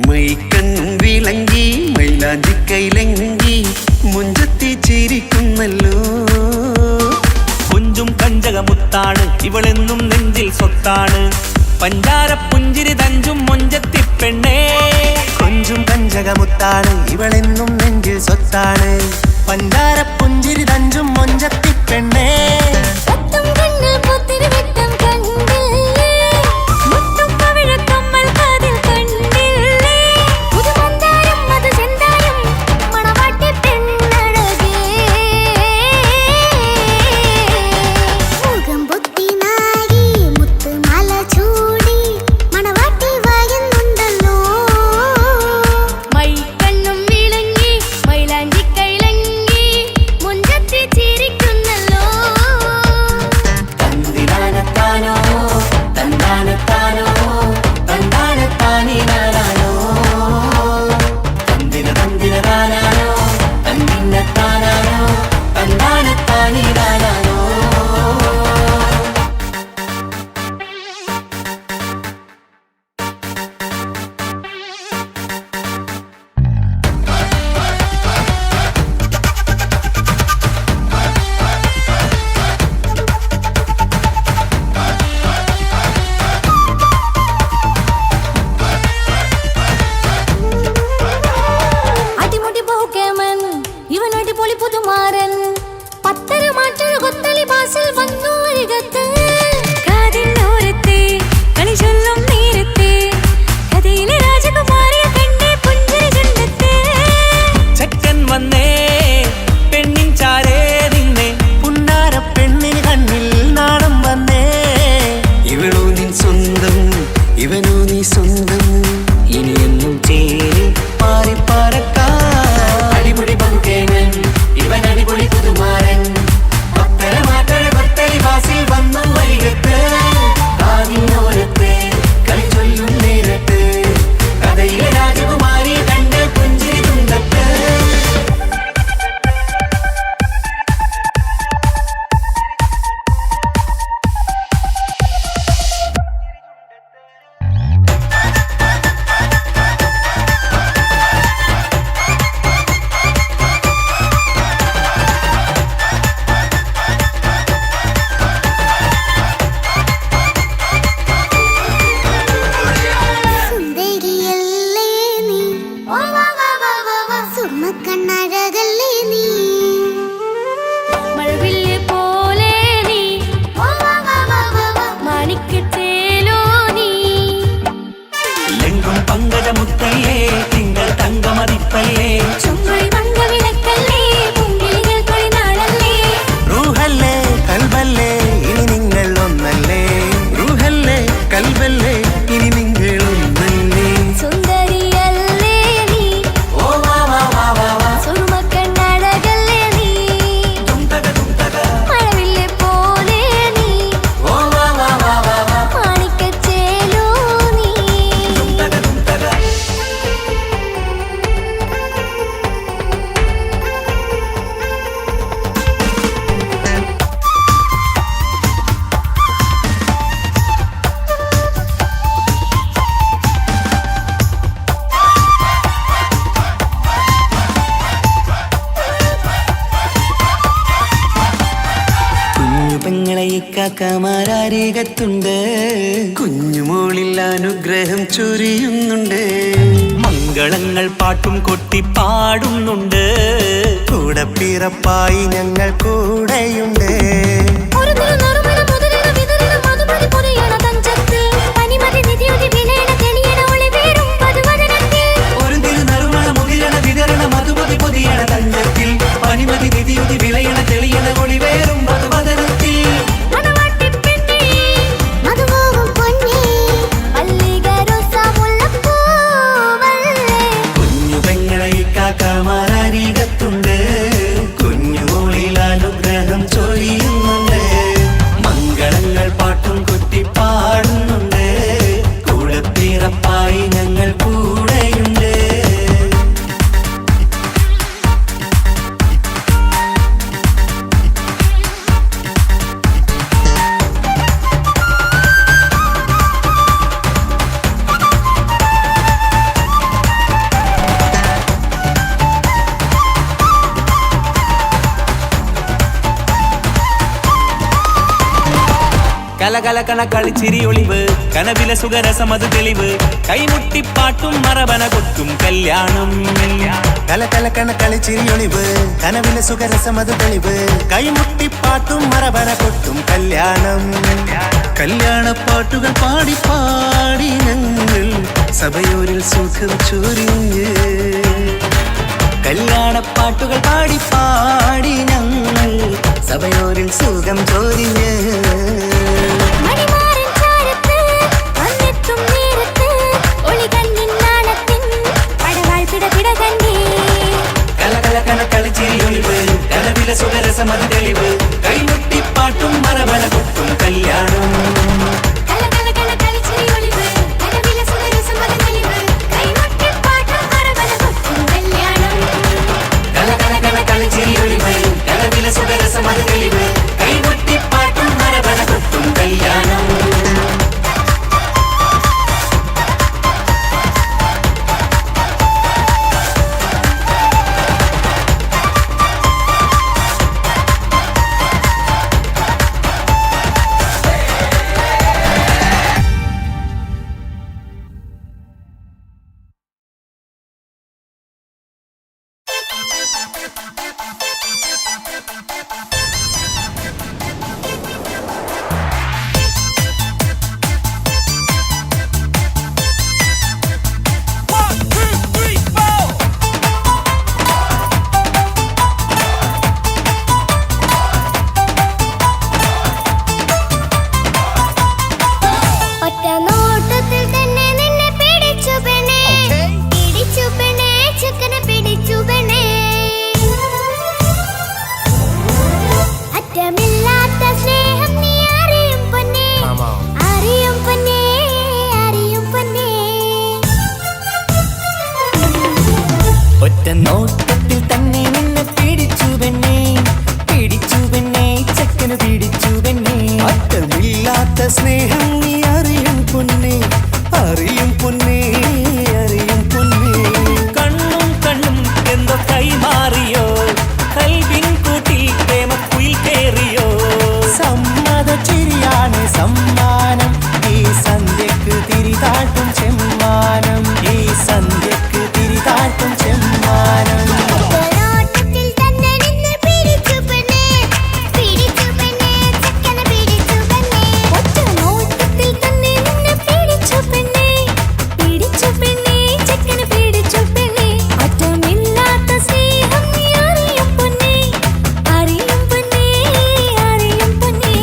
D: മൈക്കണ്ണും വിളങ്ങി മൈലാഞ്ചി കൈലങ്കി മുഞ്ചത്തി ചിരിക്കുന്നല്ലോ.
E: കുഞ്ചും കഞ്ചകമുത്താണ് ഇവളെന്നും നെഞ്ചിൽ സ്വത്താണ്. പഞ്ചാര പുഞ്ചിരി തഞ്ചും മൊഞ്ചത്തി പെണ്ണേ.
D: കൊഞ്ചും കഞ്ചകമുത്താണ് ഇവളെന്നും നെഞ്ചിൽ സ്വത്താണ്. പഞ്ചാര പുഞ്ചിരി തഞ്ചും മൊഞ്ചത്തി പെണ്ണേ.
B: അടിപൊളി
A: കാക്കമാരരികത്തുണ്ട്.
D: കുഞ്ഞുമോളിൽ അനുഗ്രഹം ചൊരിയുന്നുണ്ട്.
E: മംഗളങ്ങൾ പാട്ടും കൊട്ടി പാടുന്നുണ്ട്.
D: കൂടെ പിറപ്പായി ഞങ്ങൾ കൂടെയുണ്ട്.
C: ഒരു തിരുനറുമണ മുതലിട വിതറിട മധുമതി പൊതിയണ തഞ്ചത്തിൽ പനിമതി നിധിയുതി വിലയണ തെളിയണ ഒളിവേറും മധുവദനത്തിൽ.
A: ഒരു തിരുനറുമണ മുതിരണ വിതരണ മധുമതി പൊതിയണ തഞ്ചത്തിൽ പനിമതി നിധിയുതി വിളയണ തെളിയണ ഒളിവേറും മധുവദനത്തിൽ.
C: മണവാട്ടിപ്പെണ്ണേ, മധുപോകും പൊന്നേ, മല്ലിക റോസ മുല്ലപ്പൂവല്ലേ.
A: കുഞ്ഞു പെങ്ങളെ കാക്കമാരരികത്തുണ്ട്. കുഞ്ഞുമോളിൽ അനുഗ്രഹം ചൊരിയുന്നുണ്ട്. മംഗളങ്ങൾ പാട്ടും കൊട്ടി പാടുന്നുണ്ട്. കൂടെ പിറപ്പായി ഞങ്ങൾ കൂടെയുണ്ട്.
E: കലകലകണ കളിച്ചിരി ഒളിവ് കനവില സുഖരസമത് തെളിവ് കൈമുട്ടിപ്പാട്ടും മറവന കൊട്ടും കല്യാണം.
D: കലകലക്കണ കളിച്ചിരിയൊളിവ് കനവിലെ സുഖരസമത് തെളിവ് കൈമുട്ടിപ്പാട്ടും മറവന കൊട്ടും കല്യാണം. കല്യാണപ്പാട്ടുകൾ പാടി പാടി ഞങ്ങൾ സഭയോരിൽ സുഖം ചൊരിഞ്ഞ്.
A: കല്യാണപ്പാട്ടുകൾ പാടി പാടി ഞങ്ങൾ സഭയോരിൽ സുഖം ചോദിഞ്ഞ്.
C: മണിമാരൻ ചാരത്ത് വന്നെത്തും നേരത്ത് ഒളികണ്ണിൻ നാണത്തിൻ പടവാൾ പിടപിട കണ്ടേ.
A: കലകലകണ കളിച്ചിരിയൊളിവ് കനവില സുഖരസമത് തെളിവ് കൈമുട്ടിപ്പാട്ടും മറവന കൊട്ടും കല്യാണം.
C: കലകലകണ കളിച്ചിരി ഒളിവ് കനവിലെ സുഖരസമത് തെളിവ് കൈമുട്ടിപ്പാട്ടും മറവന കൊട്ടും കല്യാണം.
A: കലകലകണ കളിച്ചിരിയൊളിവ് കനവില സുഖരസമത് തെളിവ് കൈമുട്ടിപ്പാട്ടും മറവന കൊട്ടും കല്യാണം.
C: ഒറ്റ നോട്ടത്തിൽ തന്നെ നിന്നെ പിടിച്ചു പെണ്ണേ, പിടിച്ചു പെണ്ണേ, ചെക്കനെ പിടിച്ചു പെണ്ണേ. അറ്റമില്ലാത്ത സ്നേഹം നീ അറിയും പൊന്നേ, അറിയും പൊന്നേ, അറിയും പൊന്നേ.
A: ഒറ്റ നോട്ടത്തിൽ തന്നെ നിന്നെ പിടിച്ചു പെണ്ണേ, പിടിച്ചു പെണ്ണേ, ചെക്കന് പിടിച്ചു പെണ്ണേ.
D: അറ്റമില്ലാത്ത സ്നേഹം നീ അറിയും പൊന്നേ, അറിയും പൊന്നേ, അറിയും പൊന്നേ.
E: കണ്ണും കണ്ണും എന്തോ കൈമാറിയോ കൽവിൻ കൂട്ടിൽ പ്രേമക്കുയിൽ കേറിയോ.
D: സമ്മത ചിരിയാണ് സമ്മാനം ഈ സന്ധ്യക്ക് തിരിതാട്ടും ചെമ്മാനം, ഈ സന്ധ്യക്ക് തിരിതാട്ടും ചെമ്മാനം.
C: ഒറ്റ നോട്ടത്തിൽ തന്നെ നിന്നെ പിടിച്ചു പെണ്ണേ, പിടിച്ചു പെണ്ണേ, ചെക്കനെ പിടിച്ചു പെണ്ണേ. ഒറ്റ നോട്ടത്തിൽ തന്നെ നിന്നെ പിടിച്ചു പെണ്ണേ, പിടിച്ചു പെണ്ണേ, ചെക്കനെ പിടിച്ചു പെണ്ണേ. അറ്റമില്ലാത്ത സ്നേഹം നീ അറിയും പൊന്നേ, അറിയും പൊന്നേ, അറിയും പൊന്നേ.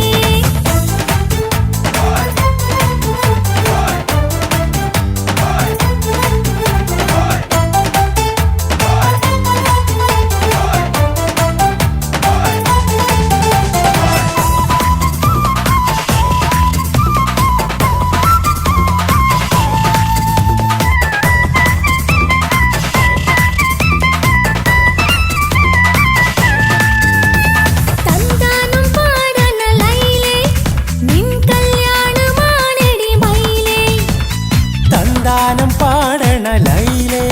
C: തന്താനം പാടണ ലൈലേ, നിൻ കല്യാണമാണെടി മൈലേ.
D: തന്താനം പാടണ ലൈലേ,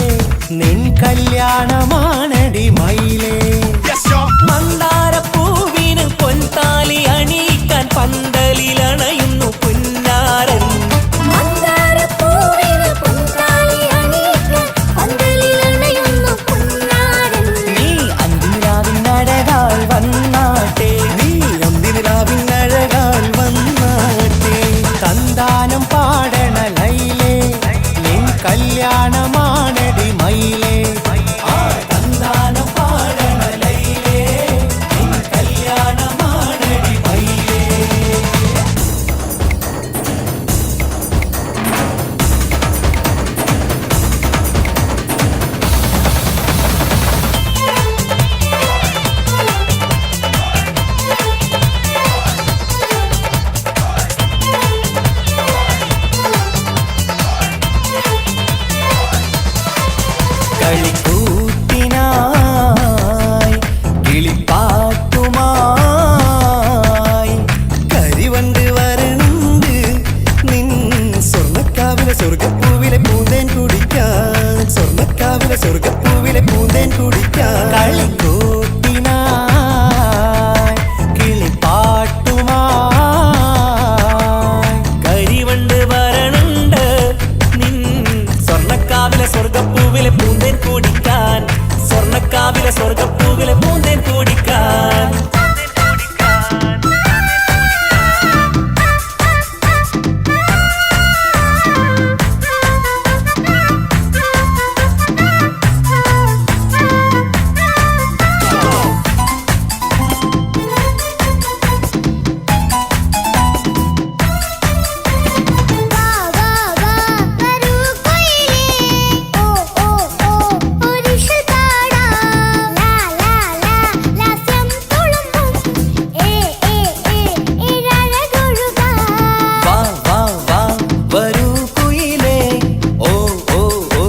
D: നിൻ കല്യാണമാണടി മയിലേ.
E: മന്ദാരപ്പൂവിന് പൊൻതാലി അണിയിക്കാൻ പന്തൽ
D: കളിക്കാൻ കളിക്കൂട്ടിനായി കിളിപ്പാട്ടുമായി
E: കരിവണ്ട് വരണുണ്ട് നിൻ സ്വർണ്ണക്കാവിലെ സ്വർഗപ്പൂവിലെ പൂന്തേൻ കുടിക്കാൻ സ്വർണ്ണക്കാവിലെ സ്വർഗപ്പൂവിലെ പൂന്തേൻ കുടിക്കാൻ
C: വാ വാ വാ വരൂ കുയിലേ ഓ ഓ ഓ ഒരിഷൽ പാടാം ലാ ലാ ലാ ലാസ്യം തുളുമ്പും ഏ ഏ ഏ ഇഴഴകൊഴുകാം
B: വാ വാ വാ വരൂ കുയിലേ ഓ ഓ ഓ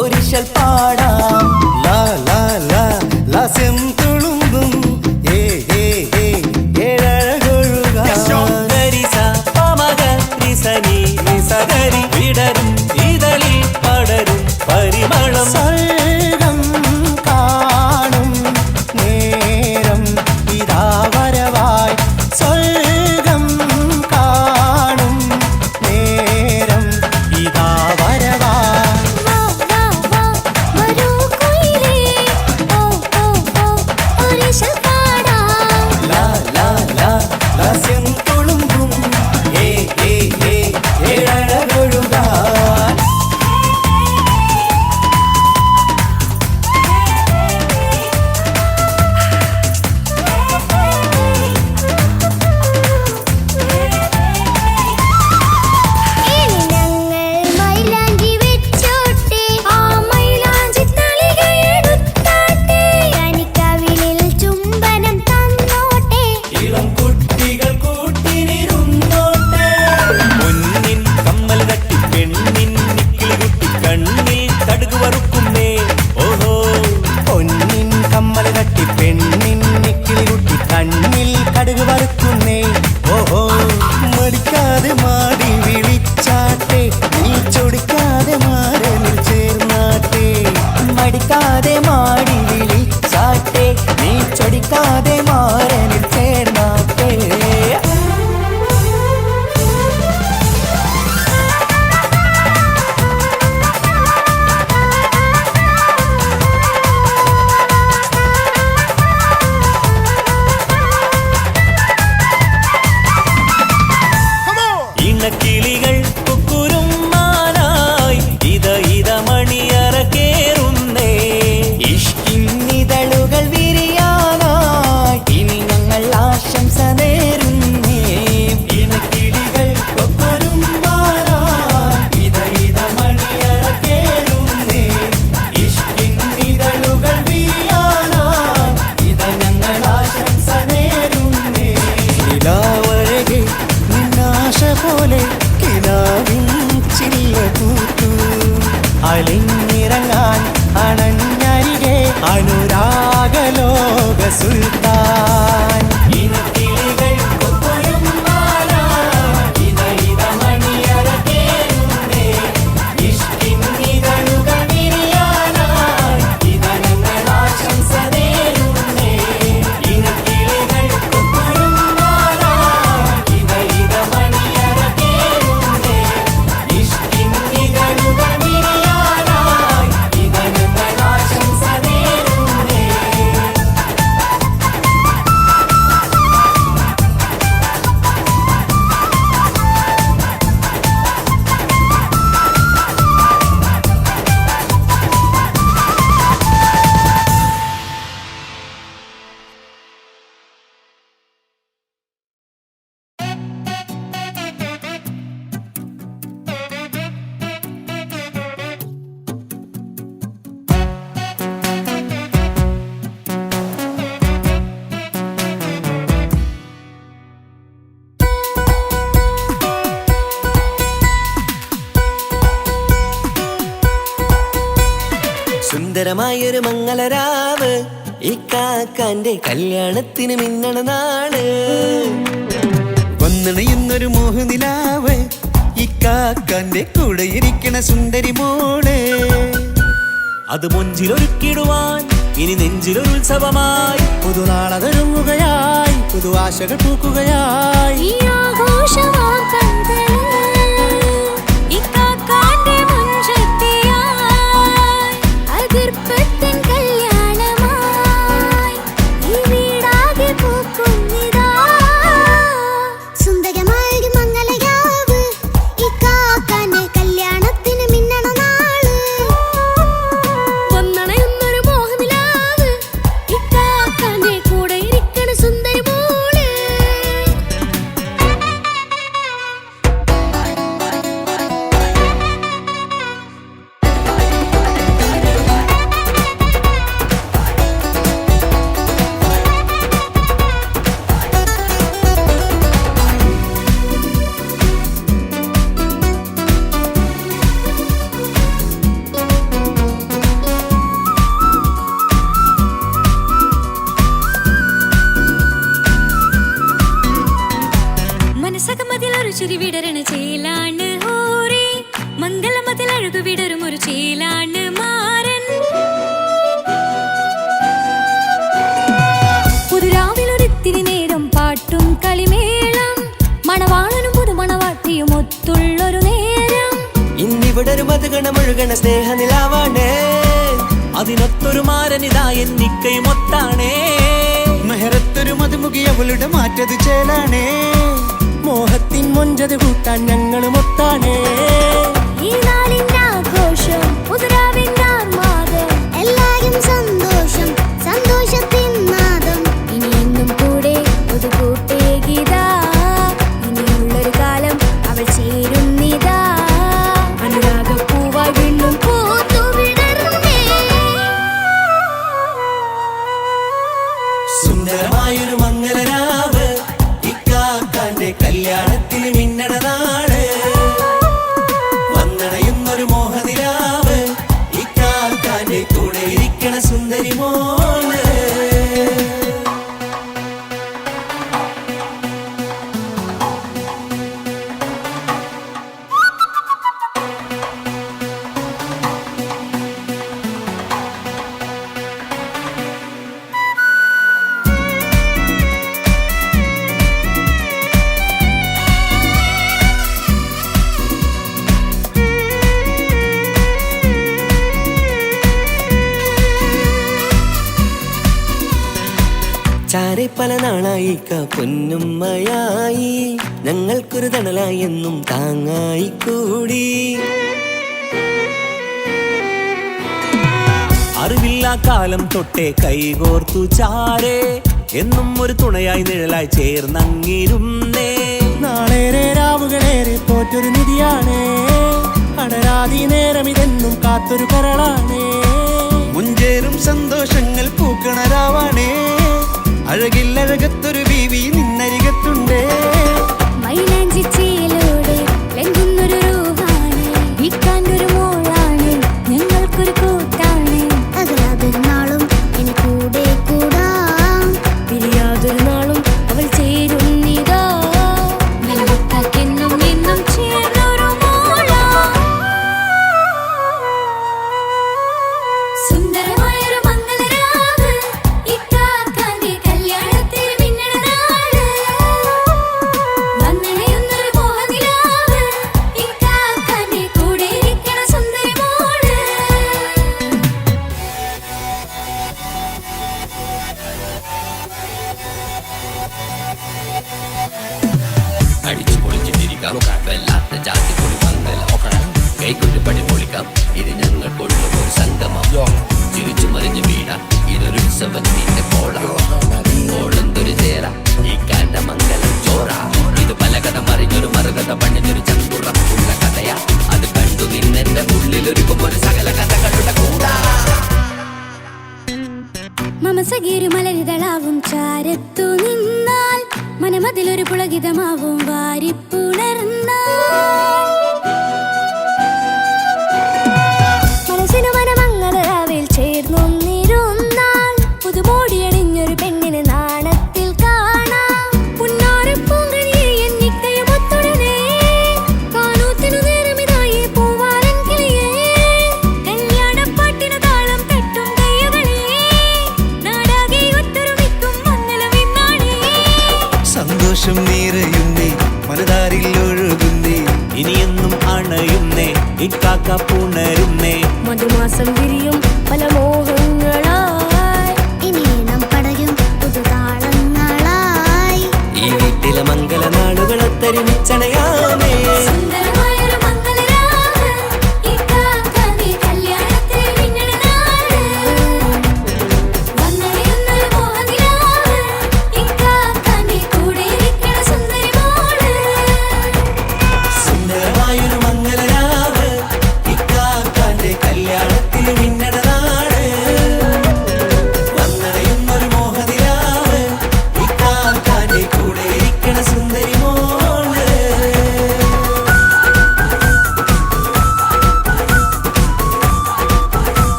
B: ഒരിശൽ പാടാം
D: ലാ ലാ ലാ ലാസ്യം തുളുമ്പും ഏ ഏ ഏ ഏഴഴകൊഴുകാൻ
E: ഗരിസ പമഗ റിസനി നിസഗരി വിടരും ഇതളിൽ പടരും പരിമളം
D: സ്വർഗം കാണും നേരം ഇതാ വരവായി സ്വർഗം കാണും നേരം ഇതാ വരവായി
C: വാ വാ വാ വരൂ കുയിലേ ഓ ഓ ഓ ഒരിഷൽ പാടാം
B: ലാ ലാ ലാ ലാസ്യം തുളുമ്പും ഏ ഏ ഏ ഏഴഴകൊഴുകാൻ
C: ഇനി ഞങ്ങൾ മൈലാഞ്ചി വെച്ചോട്ടെ ആ മൈലാഞ്ചി തളിക എടുത്താട്ടെ കനിക്കവിളിൽ ചുംബനം തന്നോട്ടെ
B: ഇളം കുട്ടികൾ കൂട്ടിനിരുന്നോട്ടെ
E: പൊന്നിൻ കമ്മൽ തട്ടി പെണ്ണിൻ നിക്കിളി കുട്ടി കണ്ണിൽ കടുക് വറുക്കുന്നേ ഓഹോ
D: പൊന്നിൻ കമ്മൽ തട്ടി പെണ്ണിൻ നിക്കിളി കുട്ടി കണ്ണിൽ കടുക് വറുക്കുന്നേ ഓഹോ മടിക്കാതെ മാടി വിളിച്ചാട്ടെ നീ ചൊടിക്കാതെ മാറനിൽ ചേർന്നാട്ടെ
B: മടിക്കാതെ മാടി വിളിച്ചാട്ടെ നീ ചൊടിക്കാതെ മാറനിൽ ചേർന്നാട്ടെ
E: ഇണക്കിളികൾ കുക്കുരുമാനായി ഇത മണിയറ കേറുന്നേ
B: ഇഷ്കിന്നിതളുകൾ വിരിയാനായി ഇനി ഞങ്ങൾ ആശംസ നേരുന്നേ ഇണക്കിളികൾ കൊക്കൊരുമ്പാനായി ഇത മണിയറ കേറുന്നേ ഇഷ്കിന്നിതളുകൾ വിരിയാനായി ഇത ഞങ്ങൾ ആശംസ നേരുന്നേ
D: നിലാവഴകെ നിന്നാശ പോലെ കിനാവിൻ ചില്ല കൂട്ടു അലിഞ്ഞിറങ്ങാൻ അണഞ്ഞരികെ അനുരാഗലോക സുൽത്താൻ
B: ഇണക്കിളികൾ കൊക്കൊരുമ്പാനായി ഇത മണിയറ കേറുന്നേ ഇഷ്കിന്നിതളുകൾ വിരിയാനായി ഇത ഞങ്ങൾ ആശംസ നേരുന്നേ ഇണക്കിളികൾ കൊക്കൊരുമ്പാനായി ഇത മണിയറ കേറുന്നേ ഇഷ്കിന്നിതളുകൾ വിരിയാനായി ഇത ഞങ്ങൾ ആശംസ നേരുന്നേ സുന്ദരമായൊരു മംഗളരാവ് ഇക്കാക്കാന്റെ കല്യാണത്തിന് മിന്നണ നാള്.
A: വന്നണയുന്നൊരു മോഹനിലാവ് ഇക്കാക്കാന്റെ കൂടെ ഇരിക്കണ സുന്ദരി മോള്.
E: അത് മുഞ്ചിലൊരുക്കിടുവാൻ ഇനി നെഞ്ചിലൊരു ഉത്സവമായി.
D: പുതുനാളതൊരുങ്ങുകയായി, പുതുആശകൾ പൂക്കുകയായി.
C: ഈ ആഘോഷമാക്കന്തല് ഇക്കാക്കാന്റെ മുഞ്ചത്തിയായി അതിർപ്പത്തിൻ കല്യാണമായി ഈ വീടാകെ പൂക്കുന്നിതാ. സുന്ദരമായ മംഗലയാവ് ഇക്കാക്കാന്റെ കല്യാണത്തിന് മിന്നണ നാള്. വന്നണയുന്നൊരു മോഹനിലാവ് ഇക്കാക്കാന്റെ കൂടെ ഇരിക്കണ സുന്ദരി മോള്. മനസ്സകമതിലൊരു ചിരി വിടരണ ചേലാണ് ഹോറി, മംഗളമതിൽ അഴകു വിടരും ഒരു ചേലാണ് മാരൻ. പുതുരാവിലൊരിത്തിരി നേരം പാട്ടും കളിമേളം, മണവാളനും പുതുമണവാട്ടിയും ഒത്തുള്ളൊരു നേരം.
B: ഇന്നിവിടെ ഒരു മധുഗണമൊഴുകണ സ്നേഹനിലാവാണേ.
E: അതിനൊത്തൊരു മാരനിതാ എന്നിക്കയും ഒത്താണേ.
D: മെഹറത്തൊരു മധുമുഖി അവളുടെ മാറ്റത് ചേലാണേ. മോഹത്തിൻ മൊഞ്ചത് കൂട്ടാൻ ഞങ്ങളും ഒത്താണേ.
C: ഈ നാളിന്റെ ആഘോഷം പുതുരാവിന്റെ ആർമാദം, എല്ലാരും സന്തോഷം സന്തോഷത്തിൻ നാദം. ഇനിയെന്നും കൂടെ പുതുകൂട്ടേകിതാ, ഇനിയുള്ളൊരു കാലം അവൾ ചേരുന്നിതാ. അനുരാഗപ്പൂവായി വീണ്ടും പൂത്തുവിടർന്നേ.
B: സുന്ദരമായൊരു മംഗലരാവ് ഇക്കാക്കാന്റെ കല്യാണത്തിന് മിന്നണ നാള്. വന്നണയുന്നൊരു മോഹനിലാവ് ഇക്കാക്കാന്റെ കൂടെ ഇരിക്കണ സുന്ദരി മോള്. ചാരെ പല നാളായി പൊന്നുമ്മയായി, ഞങ്ങൾക്കൊരു തണലായി എന്നും താങ്ങായി കൂടി.
E: അറിവില്ലാ കാലം തൊട്ടേ കൈകോർത്തു ചാരേ, എന്നും ഒരു തുണയായി നിഴലായി ചേർന്നങ്ങിരുന്നേ.
D: നാളേറെ രാവുകളേറെ പോറ്റൊരു നിധിയാണേ. അടരാതി നേരം ഇതെന്നും കാത്തൊരു കരളാണേ. മുഞ്ചേറും സന്തോഷങ്ങൾ പൂക്കണരാവാണേ. അഴകില്ലഴകത്തൊരു ബീവി നിന്നരികത്തുണ്ടേ.
C: മൈലാഞ്ചി ചേലോടെ ലംഘുന്നൊരു രൂപാണ്, ഇക്കാണ്ടൊരു മോളാണ്, ഞങ്ങൾക്കൊരു കൂട്ടാണ്. അകലാതൊരു നാളും ഇനി കൂടെ കൂടാം, പിരിയാതൊരു നാളും അവൾ ചേരുന്നിതാ. നിലവത്താക്കെന്നും എന്നും ചേർന്നൊരു മോളാ. സുന്ദരമായൊരു മംഗലരാവ് ഇക്കാക്കാന്റെ കല്യാണത്തിന് മിന്നണ നാള്. വന്നണയുന്നൊരു മോഹനിലാവ് ഇക്കാക്കാന്റെ കൂടെ ഇരിക്കണ സുന്ദരി മോള്.
F: അടിച്ചു പൊളിച്ചിട്ടിരിക്കാം, വല്ലാത്ത ജാതി പൊളി മംഗല ഓക്കണം. കൈകൊണ്ടു പടി പൊളിക്കാം, ഇത് ഞങ്ങൾക്കുള്ള ഒരു സംഗമം. ചിരിച്ചു മറിഞ്ഞു വീഴാം, ഇതൊരു ഉത്സവത്തിന്റെ ഓളന്തൊരു ചേര ഈ കാണ്ട മംഗലം ചോറ. ഇത് പലകഥ മറിഞ്ഞൊരു മറുകഥ പണിഞ്ഞൊരു ചന്തുറപ്പുള്ള കഥയാ. അത് കണ്ടു നിന്നെന്റെ ഉള്ളിലൊരുക്കുമ്പോൾ സകല കഥകളുടെ കൂടാ.
C: മമസഗീരു മലരിതളാവും ചാരത്തു നിന്നാൽ, മനമതിലൊരു പുളകിതമാവും വാരിപ്പുണർന്നാൽ. മനസ്സിനു മനമങ്ങലരാവിൽ ചേർന്നൊന്നിരുന്നാൽ, പുതുമോടിയണിഞ്ഞൊരു പെണ്ണിന് നാണത്തിൽ കാണാം. പുന്നാരപ്പൂങ്കനിയെ എന്നിക്കയും ഒത്തുടനെ കാനൂത്തിനു നേരമിതായി പൂവാലൻ കിളിയേ. കല്യാണപ്പാട്ടിനു താളം തട്ടും കയ്യുകളേ.
E: കിളിക്കാക്ക പുണരുന്നേ
C: മധുമാസം